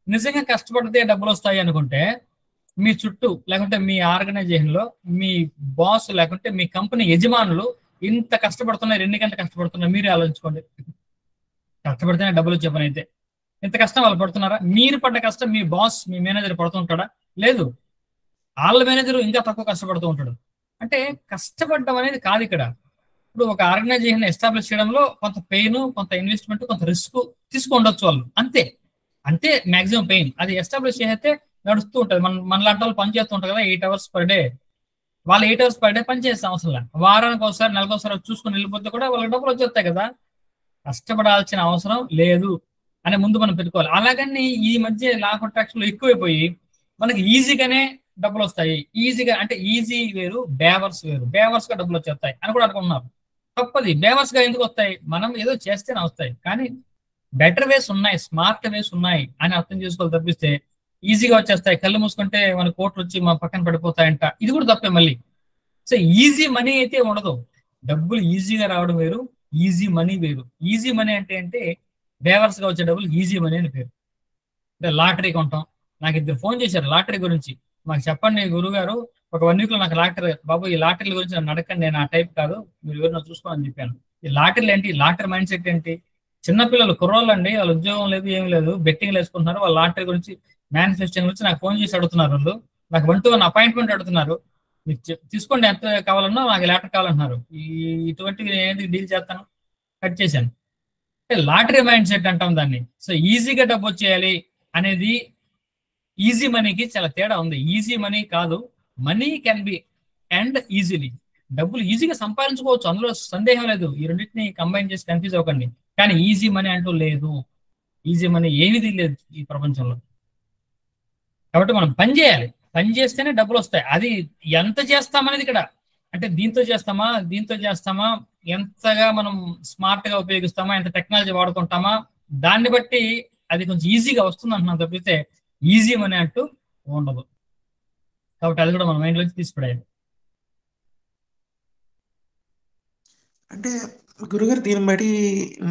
A: నిజంగా కష్టపడితే డబ్బులు వస్తాయి అనుకుంటే మీ చుట్టూ, లేకుంటే మీ ఆర్గనైజేషన్ లో మీ బాస్, లేకుంటే మీ కంపెనీ యజమానులు ఇంత కష్టపడుతున్నారు, ఎన్ని గంటలు కష్టపడుతున్నారు మీరే ఆలోచించుకోండి. కష్టపడితేనే డబ్బులు వచ్చే పని అయితే ఇంత కష్టం వాళ్ళు పడుతున్నారా? మీరు పడ్డ కష్టం మీ బాస్, మీ మేనేజర్ పడుతుంటాడా? లేదు, వాళ్ళ మేనేజర్ ఇంకా తక్కువ కష్టపడుతూ ఉంటాడు. అంటే కష్టపడడం అనేది కాదు ఇక్కడ. ఇప్పుడు ఒక ఆర్గనైజేషన్ ఎస్టాబ్లిష్ చేయడంలో కొంత పెయిన్, కొంత ఇన్వెస్ట్మెంట్, కొంత రిస్క్ తీసుకుండొచ్చు వాళ్ళు, అంతే అంతే. మాక్సిమం పెయిన్ అది ఎస్టాబ్లిష్ చేస్తే నడుస్తూ ఉంటుంది. మనలాంటి వాళ్ళు పని చేస్తూ ఉంటారు కదా 8 hours per day. వాళ్ళు 8 hours per day పని చేసే అవసరం, వారానికి ఒకసారి, నెలకు ఒకసారి చూసుకుని వెళ్ళిపోతే కూడా వాళ్ళకి డబ్బులు వచ్చేస్తాయి కదా. కష్టపడాల్సిన అవసరం లేదు అని ముందు మనం పెట్టుకోవాలి. అలాగని ఈ మధ్య లా ఆఫ్ అట్రాక్షన్ ఎక్కువైపోయి మనకి ఈజీగానే డబ్బులు వస్తాయి, ఈజీగా అంటే ఈజీ వేరు, బేవర్స్ వేరు. బేవర్స్ గా డబ్బులు వచ్చేస్తాయి అని కూడా అనుకుంటున్నారు. తప్పది. బేవర్స్ గా ఎందుకు వస్తాయి? మనం ఏదో చేస్తేనే వస్తాయి, కానీ బెటర్ వేస్ ఉన్నాయి, స్మార్ట్ వేస్ ఉన్నాయి అని అర్థం చేసుకోవాలి. తప్పిస్తే ఈజీగా వచ్చేస్తాయి, కళ్ళు మూసుకుంటే మన కోట్లు వచ్చి మా పక్కన పడిపోతాయంట, ఇది కూడా తప్పే మళ్ళీ. సో ఈజీ మనీ అయితే ఉండదు. డబ్బులు ఈజీగా రావడం వేరు, ఈజీ మనీ వేరు. ఈజీ మనీ అంటే బేవర్స్ గా వచ్చే డబ్బులు ఈజీ మనీ అని పేరు. అంటే లాటరీ కొంటాం. నాకు ఇద్దరు ఫోన్ చేశారు లాటరీ గురించి, మాకు చెప్పండి గురువు గారు, ఒక 1 week లో నాకు లాటరీ, బాబు ఈ లాటరీల గురించి నన్ను అడగండి, నేను ఆ టైప్ కాదు, మీరు ఎవరినో చూసుకోమని చెప్పాను. ఈ లాటరీలు ఏంటి, లాటరీ మైండ్ సెట్ ఏంటి? చిన్నపిల్లలు, కుర్రోళ్ళు అండి, వాళ్ళ ఉద్యోగం లేదు, ఏమి లేదు, బెట్టింగ్లు వేసుకుంటున్నారు. వాళ్ళ లాటరీ గురించి, మేనిఫెస్టింగ్ గురించి నాకు ఫోన్ చేసి అడుగుతున్నారు. వాళ్ళు నాకు 1-to-1 అపాయింట్మెంట్ అడుగుతున్నారు. మీకు తీసుకోండి, ఎంత కావాలన్నా, నాకు లాటరీ కావాలంటున్నారు. ఇటువంటివి ఏంటి డీల్ చేస్తాను, కట్ చేశాను. అంటే లాటరీ మైండ్ సెట్ అంటాం దాన్ని. సో ఈజీగా డబ్బు వచ్చేయాలి అనేది ఈజీ మనీకి చాలా తేడా ఉంది. ఈజీ మనీ కాదు, money can be and easily. డబ్బులు ఈజీగా సంపాదించుకోవచ్చు, అందులో సందేహం లేదు. ఈ రెండింటిని కంబైన్ చేసి కన్ఫ్యూజ్ అవ్వకండి. కానీ ఈజీ మనీ అంటూ లేదు. ఈజీ మనీ ఏమీ లేదు ఈ ప్రపంచంలో. కాబట్టి మనం పని చేయాలి, పని చేస్తేనే డబ్బులు వస్తాయి. అది ఎంత చేస్తామనేది ఇక్కడ. అంటే దీంతో చేస్తామా, ఎంతగా మనం స్మార్ట్ గా ఉపయోగిస్తామా, ఎంత టెక్నాలజీ వాడుకుంటామా, దాన్ని బట్టి అది కొంచెం ఈజీగా వస్తుంది అంటున్నాం. తప్పితే ఈజీ మనీ అంటూ ఉండదు. కాబట్టి అది కూడా మన మైండ్ లోంచి తీసిపడేయాలి.
B: అంటే గురుగారు దీన్ని బట్టి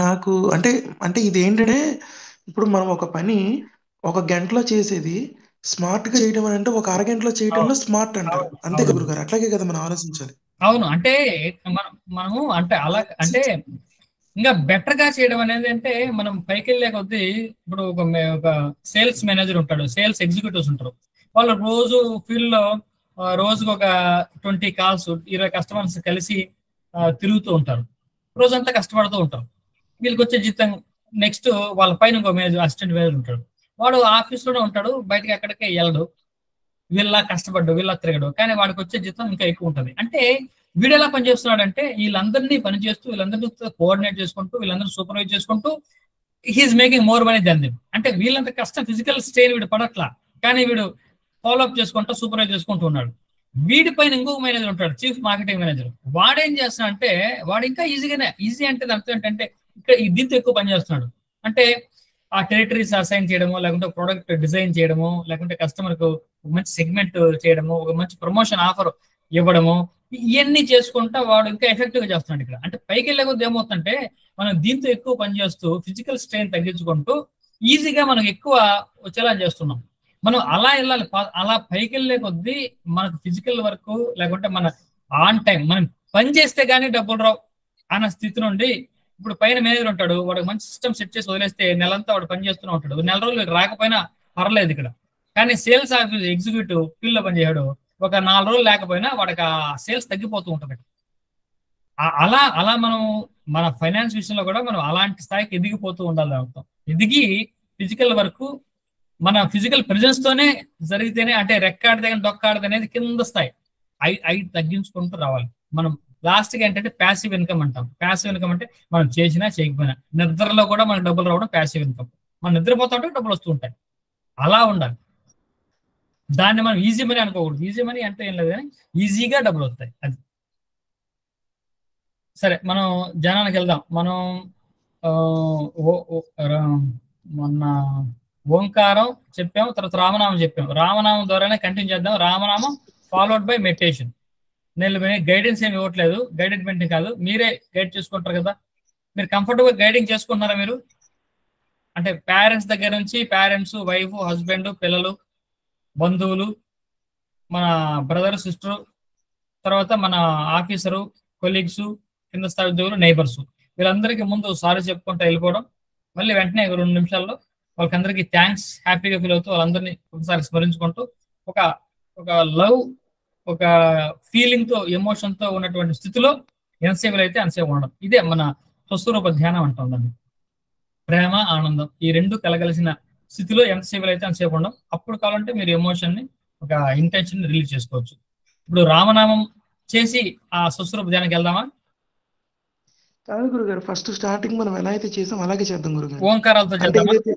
B: నాకు అంటే అంటే ఇది ఏంటంటే, ఇప్పుడు మనం ఒక పని 1 గంటలో చేసేది స్మార్ట్ గా చేయడం అని అంటే 1 అరగంటలో చేయడంలో స్మార్ట్ అంటారు. అంతే కదా గురుగారు? అట్లాగే కదా మనం ఆలోచించాలి.
A: అవును. అంటే మనము అంటే అలా అంటే ఇంకా బెటర్ గా చేయడం అనేది అంటే మనం పైకి వెళ్ళే కొద్దీ, ఇప్పుడు ఒక సేల్స్ మేనేజర్ ఉంటాడు, సేల్స్ ఎగ్జిక్యూటివ్స్ ఉంటారు. వాళ్ళు రోజు ఫీల్డ్ లో రోజుకు ఒక 20 calls, 20 customers కలిసి తిరుగుతూ ఉంటారు. రోజంతా కష్టపడుతూ ఉంటారు. వీళ్ళకి వచ్చే జీతం నెక్స్ట్ వాళ్ళ పైన ఇంకో మేనేజర్, అసిస్టెంట్ మేనేజర్ ఉంటాడు. వాడు ఆఫీస్ లోనే ఉంటాడు, బయటకి ఎక్కడికే వెళ్ళడు, వీళ్ళ కష్టపడ్డు, వీళ్ళ తిరగడు, కానీ వాడికి వచ్చే జీతం ఇంకా ఎక్కువ ఉంటుంది. అంటే వీడు ఎలా పనిచేస్తున్నాడంటే వీళ్ళందరినీ పనిచేస్తూ, వీళ్ళందరితో కోఆర్డినేట్ చేసుకుంటూ, వీళ్ళందరూ సూపర్వైజ్ చేసుకుంటూ he's making more money than them. అంటే వీళ్ళంత కష్టం, ఫిజికల్ స్ట్రెయిన్ వీడు పడట్లా, కానీ వీడు ఫాలోఅప్ చేసుకుంటూ, సూపర్వైజ్ చేసుకుంటూ ఉన్నాడు. వీడి పైన ఇంకొక మేనేజర్ ఉంటాడు, చీఫ్ మార్కెటింగ్ మేనేజర్. వాడేం చేస్తున్నాడు అంటే వాడు ఇంకా ఈజీగానే, ఈజీ అంటే అర్థం ఏంటంటే ఇక్కడ దీంతో ఎక్కువ పని చేస్తున్నాడు. అంటే ఆ టెరిటరీస్ అసైన్ చేయడము, లేకుంటే ప్రోడక్ట్ డిజైన్ చేయడము, లేకుంటే కస్టమర్ కు మంచి సెగ్మెంట్ చేయడము, ఒక మంచి ప్రమోషన్ ఆఫర్ ఇవ్వడము, ఇవన్నీ చేసుకుంటా వాడు ఇంకా ఎఫెక్టివ్ గా చేస్తున్నాడు ఇక్కడ. అంటే పైకి వెళ్ళే కొద్ది ఏమవుతుందంటే మనం దీంతో ఎక్కువ పని చేస్తూ ఫిజికల్ స్ట్రెయిన్ తగ్గించుకుంటూ ఈజీగా మనం ఎక్కువ వచ్చేలా చేస్తున్నాం. మనం అలా వెళ్ళాలి. అలా పైకి వెళ్ళే కొద్దీ మనకు ఫిజికల్ వర్క్, లేకుంటే మన ఆన్ టైం మనం పని చేస్తే గానీ డబ్బులు రావు అన్న స్థితి నుండి, ఇప్పుడు పైన మేనేజర్ ఉంటాడు, వాడు మంచి సిస్టమ్ సెట్ చేసి వదిలేస్తే నెలంతా వాడు పని చేస్తూనే ఉంటాడు. 4 రోజులు రాకపోయినా పర్లేదు ఇక్కడ. కానీ సేల్స్ ఆఫీస్ ఎగ్జిక్యూటివ్ ఫీల్డ్ లో పనిచేయడు, ఒక 4 రోజులు లేకపోయినా వాడికి ఆ సేల్స్ తగ్గిపోతూ ఉంటుంది. అలా అలా మనం మన ఫైనాన్స్ విషయంలో కూడా మనం అలాంటి స్థాయికి ఎదిగిపోతూ ఉండాలి. అర్థం ఎదిగి ఫిజికల్ వర్క్ మన ఫిజికల్ ప్రెజెన్స్ తోనే జరిగితేనే, అంటే రెక్కాడితే డొక్కాడితే అనేది కింద స్థాయి అవి తగ్గించుకుంటూ రావాలి. మనం లాస్ట్ గా ఏంటంటే ప్యాసివ్ ఇన్కమ్ అంటాం. ప్యాసివ్ ఇన్కమ్ అంటే మనం చేసినా చేయకపోయినా నిద్రలో కూడా మనకు డబ్బులు రావడం ప్యాసివ్ ఇన్కమ్. మనం నిద్రపోతా ఉంటే డబ్బులు వస్తూ ఉంటాయి. అలా ఉండాలి. దాన్ని మనం ఈజీ మనీ అనుకోకూడదు. ఈజీ మనీ అంటే ఏం లేదు కానీ ఈజీగా డబ్బులు వస్తాయి అది. సరే, మనం ధ్యానానికి వెళ్దాం. మనం ఆ, మొన్న ఓంకారం చెప్పాం, తర్వాత రామనామం చెప్పాం. రామనామం ద్వారానే కంటిన్యూ చేద్దాం. రామనామం ఫాలోడ్ బై మెడిటేషన్. నేను గైడెన్స్ ఏమి ఇవ్వట్లేదు, గైడెడ్ మెంటింగ్ కాదు, మీరే గైడ్ చేసుకుంటారు కదా. మీరు కంఫర్టబుల్ గైడింగ్ చేసుకుంటున్నారా మీరు? అంటే పేరెంట్స్ దగ్గర నుంచి, పేరెంట్స్, వైఫ్, హస్బెండ్, పిల్లలు, బంధువులు, మన బ్రదర్, సిస్టర్, తర్వాత మన ఆఫీసరు, కొలీగ్స్, కింద స్థాయి ఉద్యోగులు, నైబర్స్, వీళ్ళందరికీ ముందు సారీ చెప్పుకుంటూ వెళ్ళిపోవడం. మళ్ళీ వెంటనే 2 నిమిషాల్లో వాళ్ళకందరికీ థ్యాంక్స్, హ్యాపీగా ఫీల్ అవుతూ వాళ్ళందరినీ ఒకసారి స్మరించుకుంటూ ఒక ఒక లవ్, ఒక ఫీలింగ్ తో, ఎమోషన్ తో ఉన్నటువంటి స్థితిలో ఎంతసేపు అయితే అంతసేపు ఉండడం. ఇదే మన స్వస్వరూప ధ్యానం అంటాం దాన్ని. ప్రేమ, ఆనందం ఈ రెండు కలగలిసిన స్థితిలో ఎంతసేపు అయితే అంతసేపు ఉండడం. అప్పుడు కావాలంటే మీరు ఎమోషన్ ని, ఒక ఇంటెన్షన్ రిలీజ్ చేసుకోవచ్చు. ఇప్పుడు రామనామం చేసి ఆ స్వస్వరూప ధ్యానానికి వెళ్దామా?
B: కాదు గురుగారు, ఫస్ట్ స్టార్టింగ్ మనం ఎలా అయితే చేసాం అలాగే చేద్దాం గురుగారు.
A: ఓంకారాలతో
B: అంటే
A: చేద్దామా?
B: ఏదైతే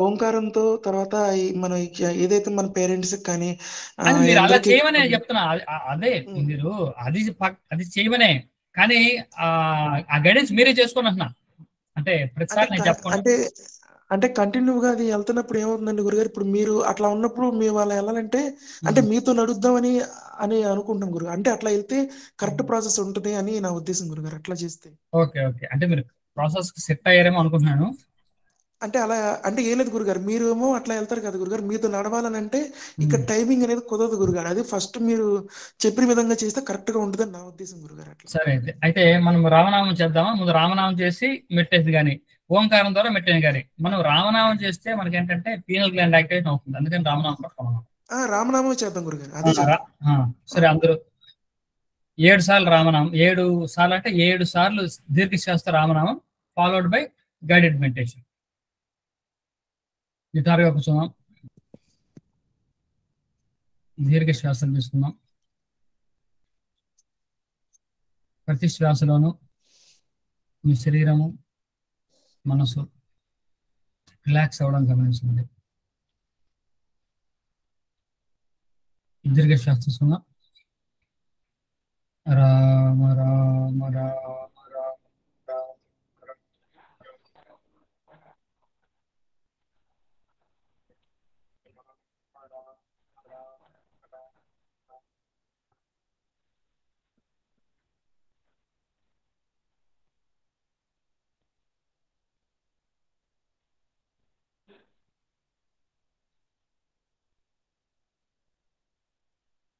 B: ఓంకారంతో తర్వాత మనం ఏదైతే మన పేరెంట్స్ కానీ
A: అని మీరు అలా
B: అందరికీ
A: చేయమని నేను చెప్తున్నా. అదే
B: ఉమ్,
A: మీరు అది అది చేయమనే. కానీ ఆ ఆ గైడెన్స్ మీరే చేసుకోండి అంటున్నా. అంటే
B: అంటే
A: ప్రతిసారి నేను
B: క-
A: చెప్పకుండా.
B: అంటే అంటే కంటిన్యూగా అది వెళ్తున్నప్పుడు ఏమవుతుందండి గురుగారు, ఇప్పుడు మీరు అట్లా ఉన్నప్పుడు మేము అలా వెళ్ళాలంటే అంటే
A: ఉమ్.
B: మీతో నడుద్దామని అని అనుకుంటాం గురుగారు. అంటే అట్లా వెళ్తే కరెక్ట్ ప్రాసెస్ ఉంటుంది అని నా ఉద్దేశం గురుగారు, అట్లా చేస్తే.
A: Okay, okay. అంటే మీరు ప్రాసెస్ సెట్ అయ్యారేమో అనుకుంటున్నాను.
B: అంటే అలా అంటే ఏం లేదు గురుగారు, మీరు ఏమో అట్లా వెళ్తారు కదా గురుగారు, మీతో నడవాలని అంటే ఇక్కడ
A: ఉమ్.
B: టైమింగ్ అనేది కుదరదు గురుగారు. అది ఫస్ట్ మీరు చెప్పిన విధంగా చేస్తే కరెక్ట్ గా ఉంటుందని నా ఉద్దేశం గురుగారు, అట్లా.
A: సరే, అయితే మనం రామనామం చేద్దామా? ముందు రామనామం చేసి మెట్టేసి కానీ, ఓంకారం ద్వారా మెట్టేసి కానీ. మనం రామనామం చేస్తే మనకి ఏంటంటే పీనల్ గ్లాండ్ యాక్టివేషన్ అవుతుంది. అందుకని రామనామం పట్టుకున్నాం.
B: రామనామం చేద్దాం గురుగారు,
A: ఆ,
B: అదే చేద్దాం.
A: ఆ,
B: ఆ,
A: సరే, అందరూ 7 సార్లు రామనామం, 7 సార్లు అంటే 7 సార్లు దీర్ఘ శ్వాస రామనామం ఫాలోడ్ బై గైడెడ్ మెడిటేషన్. నిటారుగా కూర్చున్నాం, దీర్ఘ శ్వాసలు తీసుకున్నాం. ప్రతి శ్వాసలోనూ మీ శరీరము, మనసు రిలాక్స్ అవ్వడం గమనించండి. దీర్ఘ శ్వాస తీసుకున్నాం. రామ రామ రామ రామ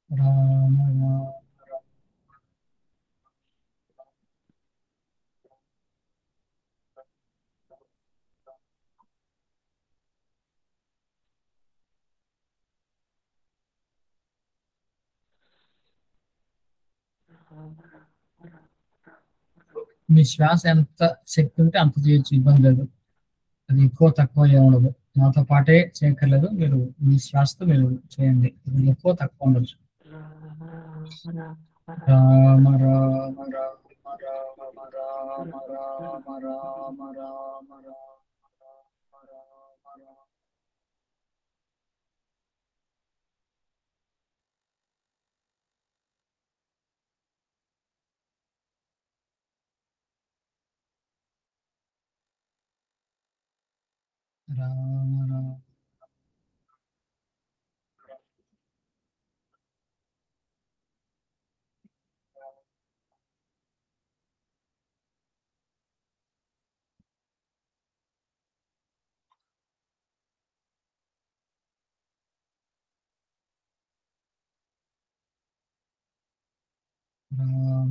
A: రామ రామ మీ శ్వాస ఎంత శక్తి ఉంటే అంత చేయొచ్చు, ఇబ్బంది లేదు. అది ఎక్కువ తక్కువ ఏముండదు. నాతో పాటే చేయక్కర్లేదు, మీరు మీ శ్వాసతో మీరు చేయండి. ఇది ఎక్కువ తక్కువ ఉండదు. రామ రామ రామ రామ రామ రామ రామ రామ రామ రామ రామ రామ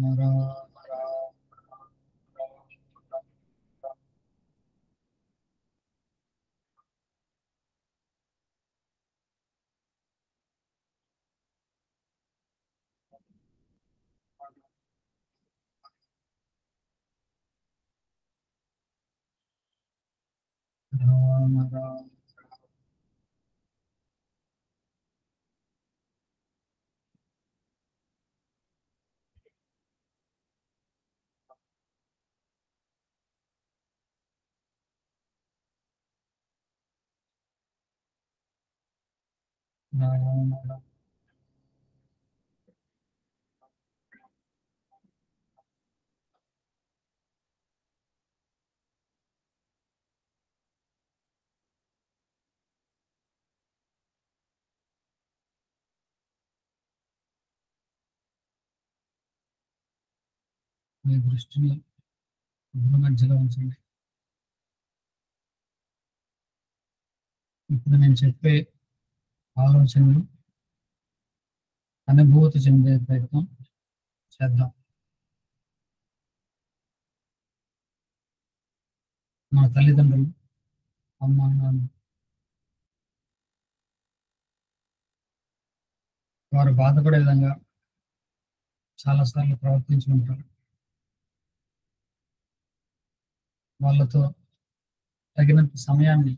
A: రామ రామ రామ రామ రామ. రామ మీ దృష్టిని గురు మధ్యలో ఉంచండి. ఇప్పుడు నేను చెప్పే ఆలోచనలు అనుభూతి చెందే ప్రయత్నం చేద్దాం. మన తల్లిదండ్రులు, అమ్మ నాన్న, వారు బాధపడే విధంగా చాలాసార్లు ప్రవర్తించి ఉంటారు. వాళ్ళతో తగినంత సమయాన్ని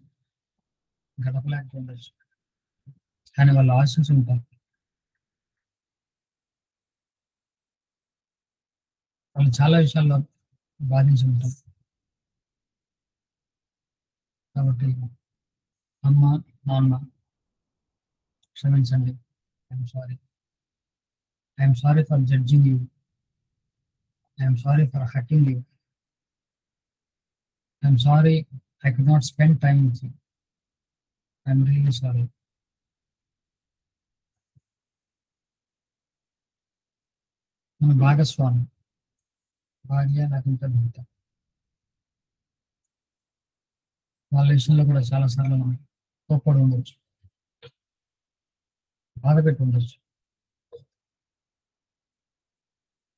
A: గడపలేకపోవచ్చు, కానీ వాళ్ళు ఆశించి ఉంటారు. వాళ్ళు చాలా విషయాల్లో బాధించి ఉంటారు. కాబట్టి అమ్మ నాన్న క్షమించండి. I'm sorry. I'm sorry for judging you. I'm sorry for hurting you. I'm sorry I could not spend time with you. I'm really sorry. మన భాగస్వామి, భార్య లేకుంటే భర్త, వాళ్ళ విషయంలో కూడా చాలాసార్లు మనం కోప్పడి ఉండొచ్చు, బాధ పెట్టి ఉండొచ్చు.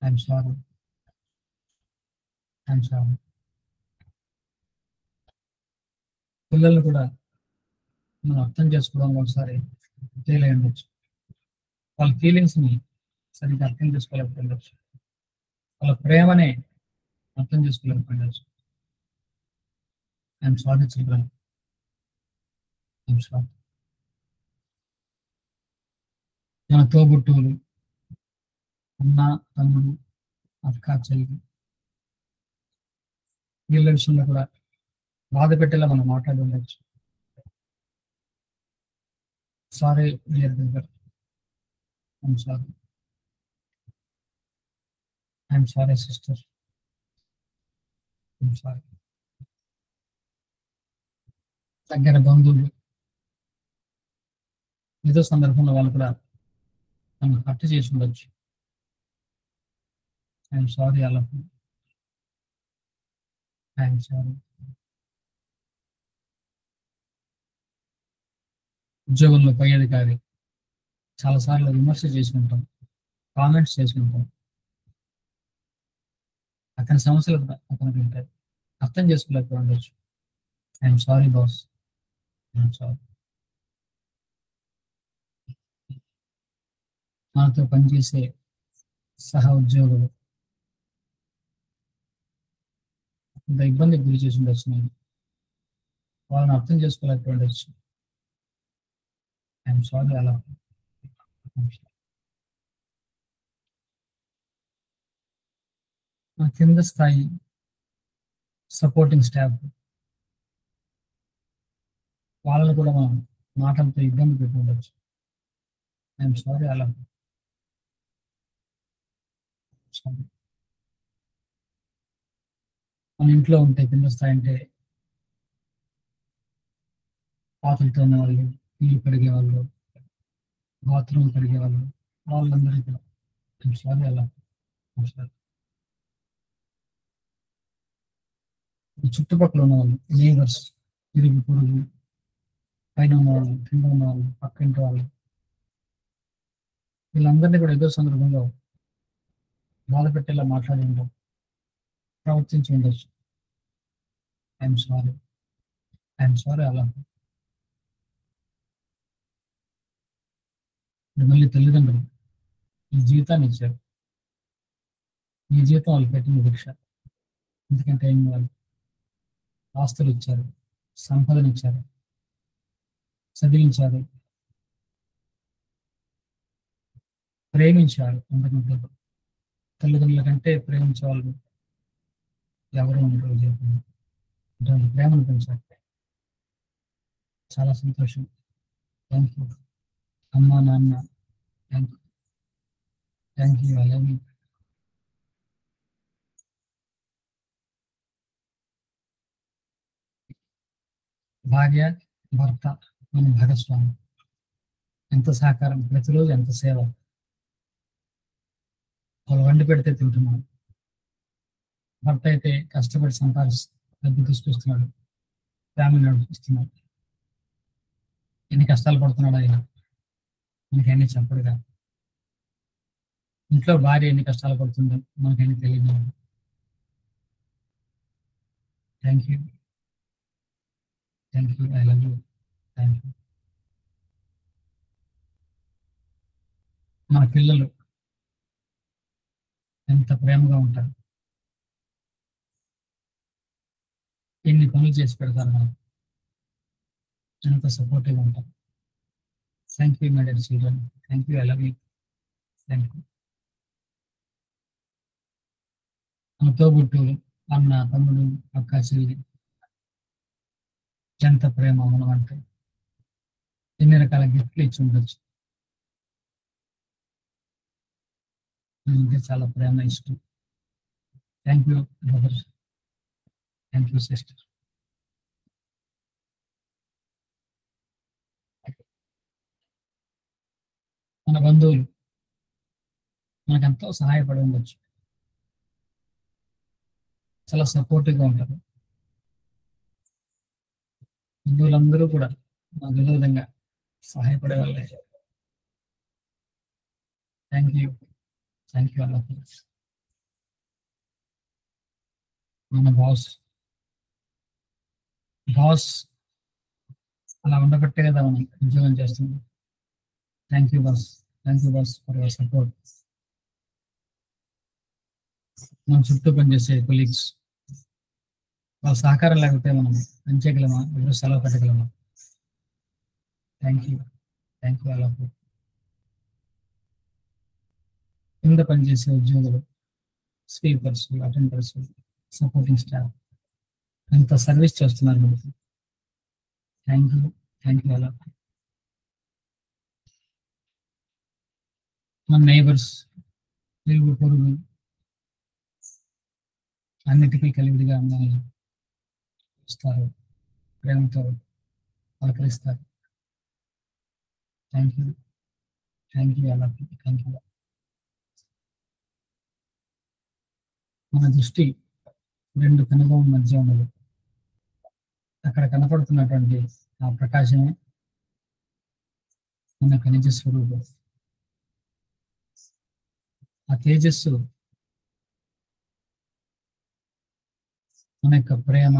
A: I'm sorry. I'm sorry. పిల్లలు కూడా మనం అర్థం చేసుకోవడం ఒకసారి ఫెయిల్ అయి ఉండొచ్చు. వాళ్ళ ఫీలింగ్స్ని సరిగ్గా అర్థం చేసుకోలేకపోయిండొచ్చు. వాళ్ళ ప్రేమనే అర్థం చేసుకోలేకపోయిండొచ్చు. I'm sorry children. I'm sorry. మన తోబుట్టువులు, అన్న తమ్ముడు, అక్క చెల్లి, వీళ్ళ విషయంలో కూడా బాధ పెట్టేలా మనం మాట్లాడి ఉండొచ్చు. Sorry dear brother. I'm sorry. I'm sorry sister. I'm sorry. దగ్గర బంధువులు ఏదో సందర్భంలో వాళ్ళు కూడా మనం హర్ట్ చేసి ఉండొచ్చు. ఐఎమ్ సారీ అలా. I'm sorry. ఉద్యోగంలో పై అధికారి చాలాసార్లు విమర్శ చేసి ఉంటాం, కామెంట్స్ చేసి ఉంటాం. అతని సమస్యలు అతనికి ఉంటాయి, అర్థం చేసుకోలేకపోయి ఉండొచ్చు. I'm sorry boss. I'm sorry. మనతో పనిచేసే సహ ఉద్యోగులు ఇంత ఇబ్బందికి గురి చేసి ఉండొచ్చు. నేను వాళ్ళని అర్థం చేసుకోలేకపోయి ఉండొచ్చు. ఐఎమ్ సారీ అలా. నా కింద స్థాయి సపోర్టింగ్ స్టాఫ్ వాళ్ళని కూడా మనం మాటలతో ఇబ్బంది పెట్టి ఉండొచ్చు. ఐఎమ్ సారీ అలా. సారీ. మన ఇంట్లో ఉంటే కింద స్థాయి అంటే పాత్రలతో ఉన్నవాళ్ళు, ఇల్లు కడిగే వాళ్ళు, బాత్రూమ్ కడిగే వాళ్ళు, వాళ్ళందరికీ కూడా ఐఎమ్ సారీ అలా. చుట్టుపక్కల ఉన్న వాళ్ళు, నేబర్స్, ఇరుగు పొరుగు, పైన ఉన్న వాళ్ళు, కింద ఉన్న వాళ్ళు, పక్కింటి వాళ్ళు, వీళ్ళందరినీ కూడా ఏదో సందర్భంలో బాధ పెట్టేలా మాట్లాడి ఉండవు, ప్రవర్తించి ఉండొచ్చు. I'm sorry. ఐఎమ్ సారీ అలా. మళ్ళీ తల్లిదండ్రులు ఈ జీవితాన్ని ఇచ్చారు, ఈ జీవితం వాళ్ళు పెట్టిన భిక్ష. ఎందుకంటే ఏం వాళ్ళు ఆస్తులు ఇచ్చారు, సంపదనిచ్చారు, చదివించారు, ప్రేమించారు. ఎందుకంటే తల్లిదండ్రుల కంటే ప్రేమించే వాళ్ళు ఎవరు ఉండరు జీవితంలో. అటువంటి ప్రేమను పెంచారు. చాలా సంతోషం. Thank you. అమ్మా నాన్న, thank thank you, I love you. భార్య, భర్త, మన భాగస్వామి, ఎంత సహకారం, ప్రతిరోజు ఎంత సేవ. వాళ్ళు వండి పెడితే తింటున్నాడు. భర్త అయితే కష్టపడి సంపాదిస్తూ డబ్బు తీసుకొస్తున్నాడు, ఫ్యామిలీ నడిపిస్తున్నాడు. ఎన్ని కష్టాలు పడుతున్నాడు ఆయన, మనకన్నీ చెప్పడుగా. ఇంట్లో భార్య ఎన్ని కష్టాలు పడుతుందో మనకన్నీ తెలియదు. Thank you, thank you, I love you, thank you. మన పిల్లలు ఎంత ప్రేమగా ఉంటారు, ఎన్ని పనులు చేసి పెడతారు మనకు, ఎంత సపోర్టివ్గా ఉంటారు. Thank you my dear children, thank you, I love you, thank you. మన తోబుట్టువులు, అన్న, తమ్ముడు, అక్క, చెల్లి, ఎంత ప్రేమ మనం అంటే. ఎన్ని రకాల గిఫ్ట్లు ఇచ్చి ఉండొచ్చు. మనకి చాలా ప్రేమ, ఇష్టం. Thank you brother, thank you sister. మన బంధువులు మనకెంతో సహాయపడి ఉండొచ్చు, చాలా సపోర్టివ్గా ఉంటారు. బంధువులందరూ కూడా మాకు ఏదో విధంగా సహాయపడే వాళ్ళే. థ్యాంక్ యూ, థ్యాంక్ యూ అలా. మన బాస్ బాస్ అలా ఉండబట్టే కదా మనం ఉద్యోగం చేస్తున్నాం. Thank you boss, thank you boss for your support. మన చుట్టూ పనిచేసే కొలీగ్స్, వాళ్ళ సహకారం లేకపోతే మనం పనిచేయగలమా, ఎవరు సెలవు పెట్టగలమా? థ్యాంక్ యూ, థ్యాంక్ యూ అలా. కింద పనిచేసే ఉద్యోగులు, స్పీకర్స్, అటెండర్స్, సపోర్టింగ్ స్టాఫ్ ఎంత సర్వీస్ చేస్తున్నారు మనకి. థ్యాంక్ యూ, థ్యాంక్ యూ అలా. మన నైబర్స్, తెలుగు పొరుగు, అన్నిటికీ కలివిడిగా మనల్ని ఇస్తారు, ప్రేమతో పలకరిస్తారు. థ్యాంక్ యూ, థ్యాంక్ యూ అలా, థ్యాంక్ యూ. మన దృష్టి రెండు కనుగొమ మధ్య ఉన్నది. అక్కడ కనపడుతున్నటువంటి ఆ ప్రకాశమే మన ఖనిజ స్వరూపం. ఆ తేజస్సు మన యొక్క ప్రేమ,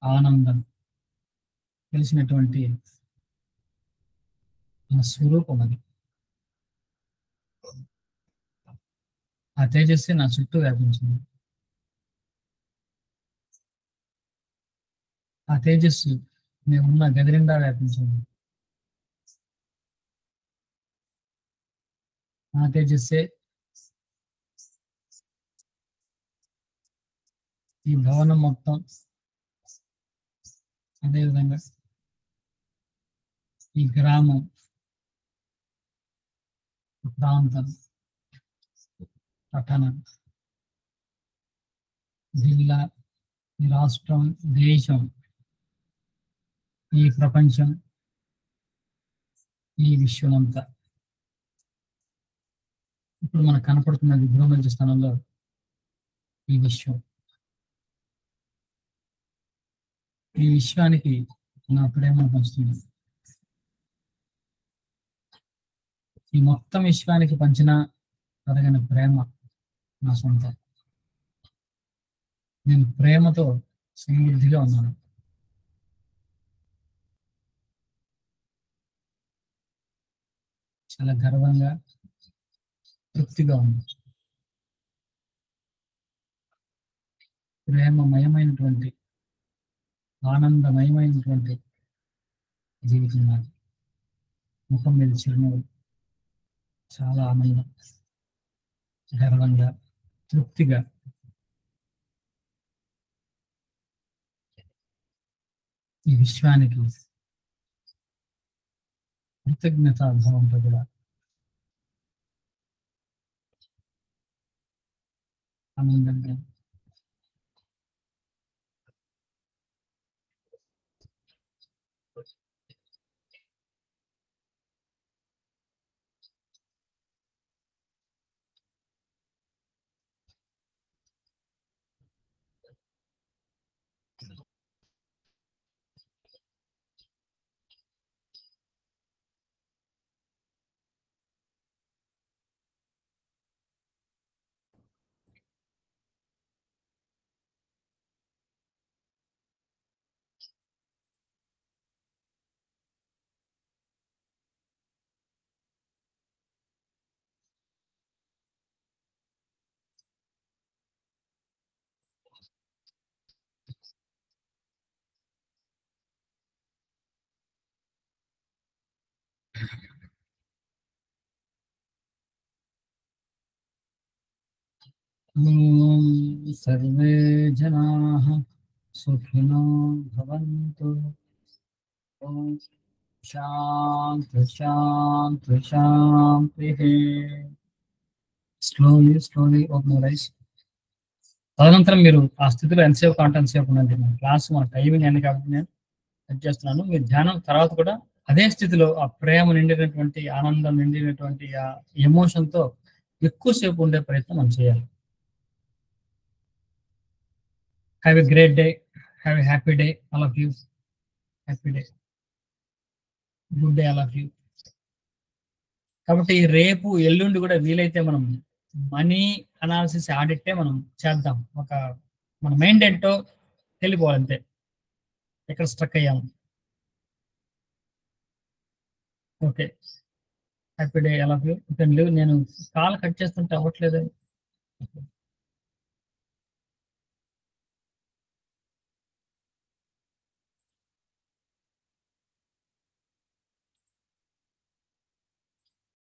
A: ఆనందం తెలిసినటువంటి మన స్వరూపం అది. ఆ తేజస్సు నా చుట్టూ వ్యాపించింది. ఆ తేజస్సు మేమున్న గది నిండా వ్యాపించింది. ఆ తేజస్సే ఈ భవనం మొత్తం, అదేవిధంగా ఈ గ్రామం, ప్రాంతం, పట్టణం, జిల్లా, ఈ రాష్ట్రం, దేశం, ఈ ప్రపంచం, ఈ విశ్వం అంతా ఇప్పుడు మనకు కనపడుతున్న విభ్రమణ స్థానంలో ఈ విశ్వం. ఈ విశ్వానికి నా ప్రేమను పంచుతుంది. ఈ మొత్తం విశ్వానికి పంచిన కలగని ప్రేమ నా సొంతం. నేను ప్రేమతో సమృద్ధిగా ఉన్నాను. చాలా గర్వంగా, తృప్తిగా ఉంది. ప్రేమమయమైనటువంటి, ఆనందమయమైనటువంటి జీవితం నాది. ముఖం మీద చిరునవ్వు, చాలా ఆనందం, గర్వంగా, తృప్తిగా. ఈ విశ్వానికి కృతజ్ఞత భావంతో కూడా ఆనందంగా ఓం సర్వే జనాః సుఖినో భవంతు. ఓం శాంతి శాంతి శాంతి. Slowly open your eyes. తదనంతరం మీరు ఆ స్థితిలో ఎంతసేపు కాంటే ఎంతసేపు ఉన్నది. మన క్లాస్ మన టైమింగ్ అయింది కాబట్టి నేను సెట్ చేస్తున్నాను. మీరు ధ్యానం తర్వాత కూడా అదే స్థితిలో ఆ ప్రేమ నిండినటువంటి ఆనందం నిండినటువంటి ఆ ఎమోషన్తో ఎక్కువసేపు ఉండే ప్రయత్నం మనం చేయాలి. Have a great day, have a happy day all of you. Happy day, good day all of you. కాబట్టి రేపు ఎల్లుండి కూడా వీలైతే మనం మనీ అనాలిసిస్ ఆడిట్టే మనం చేద్దాం. మన మైండ్ ఏంటో తెలిపోవాలి అంతే, ఎక్కడ స్ట్రక్ అయ్యాము. Okay, happy day all of you. నేను కాల్ కట్ చేస్తుంటే అవ్వట్లేదు.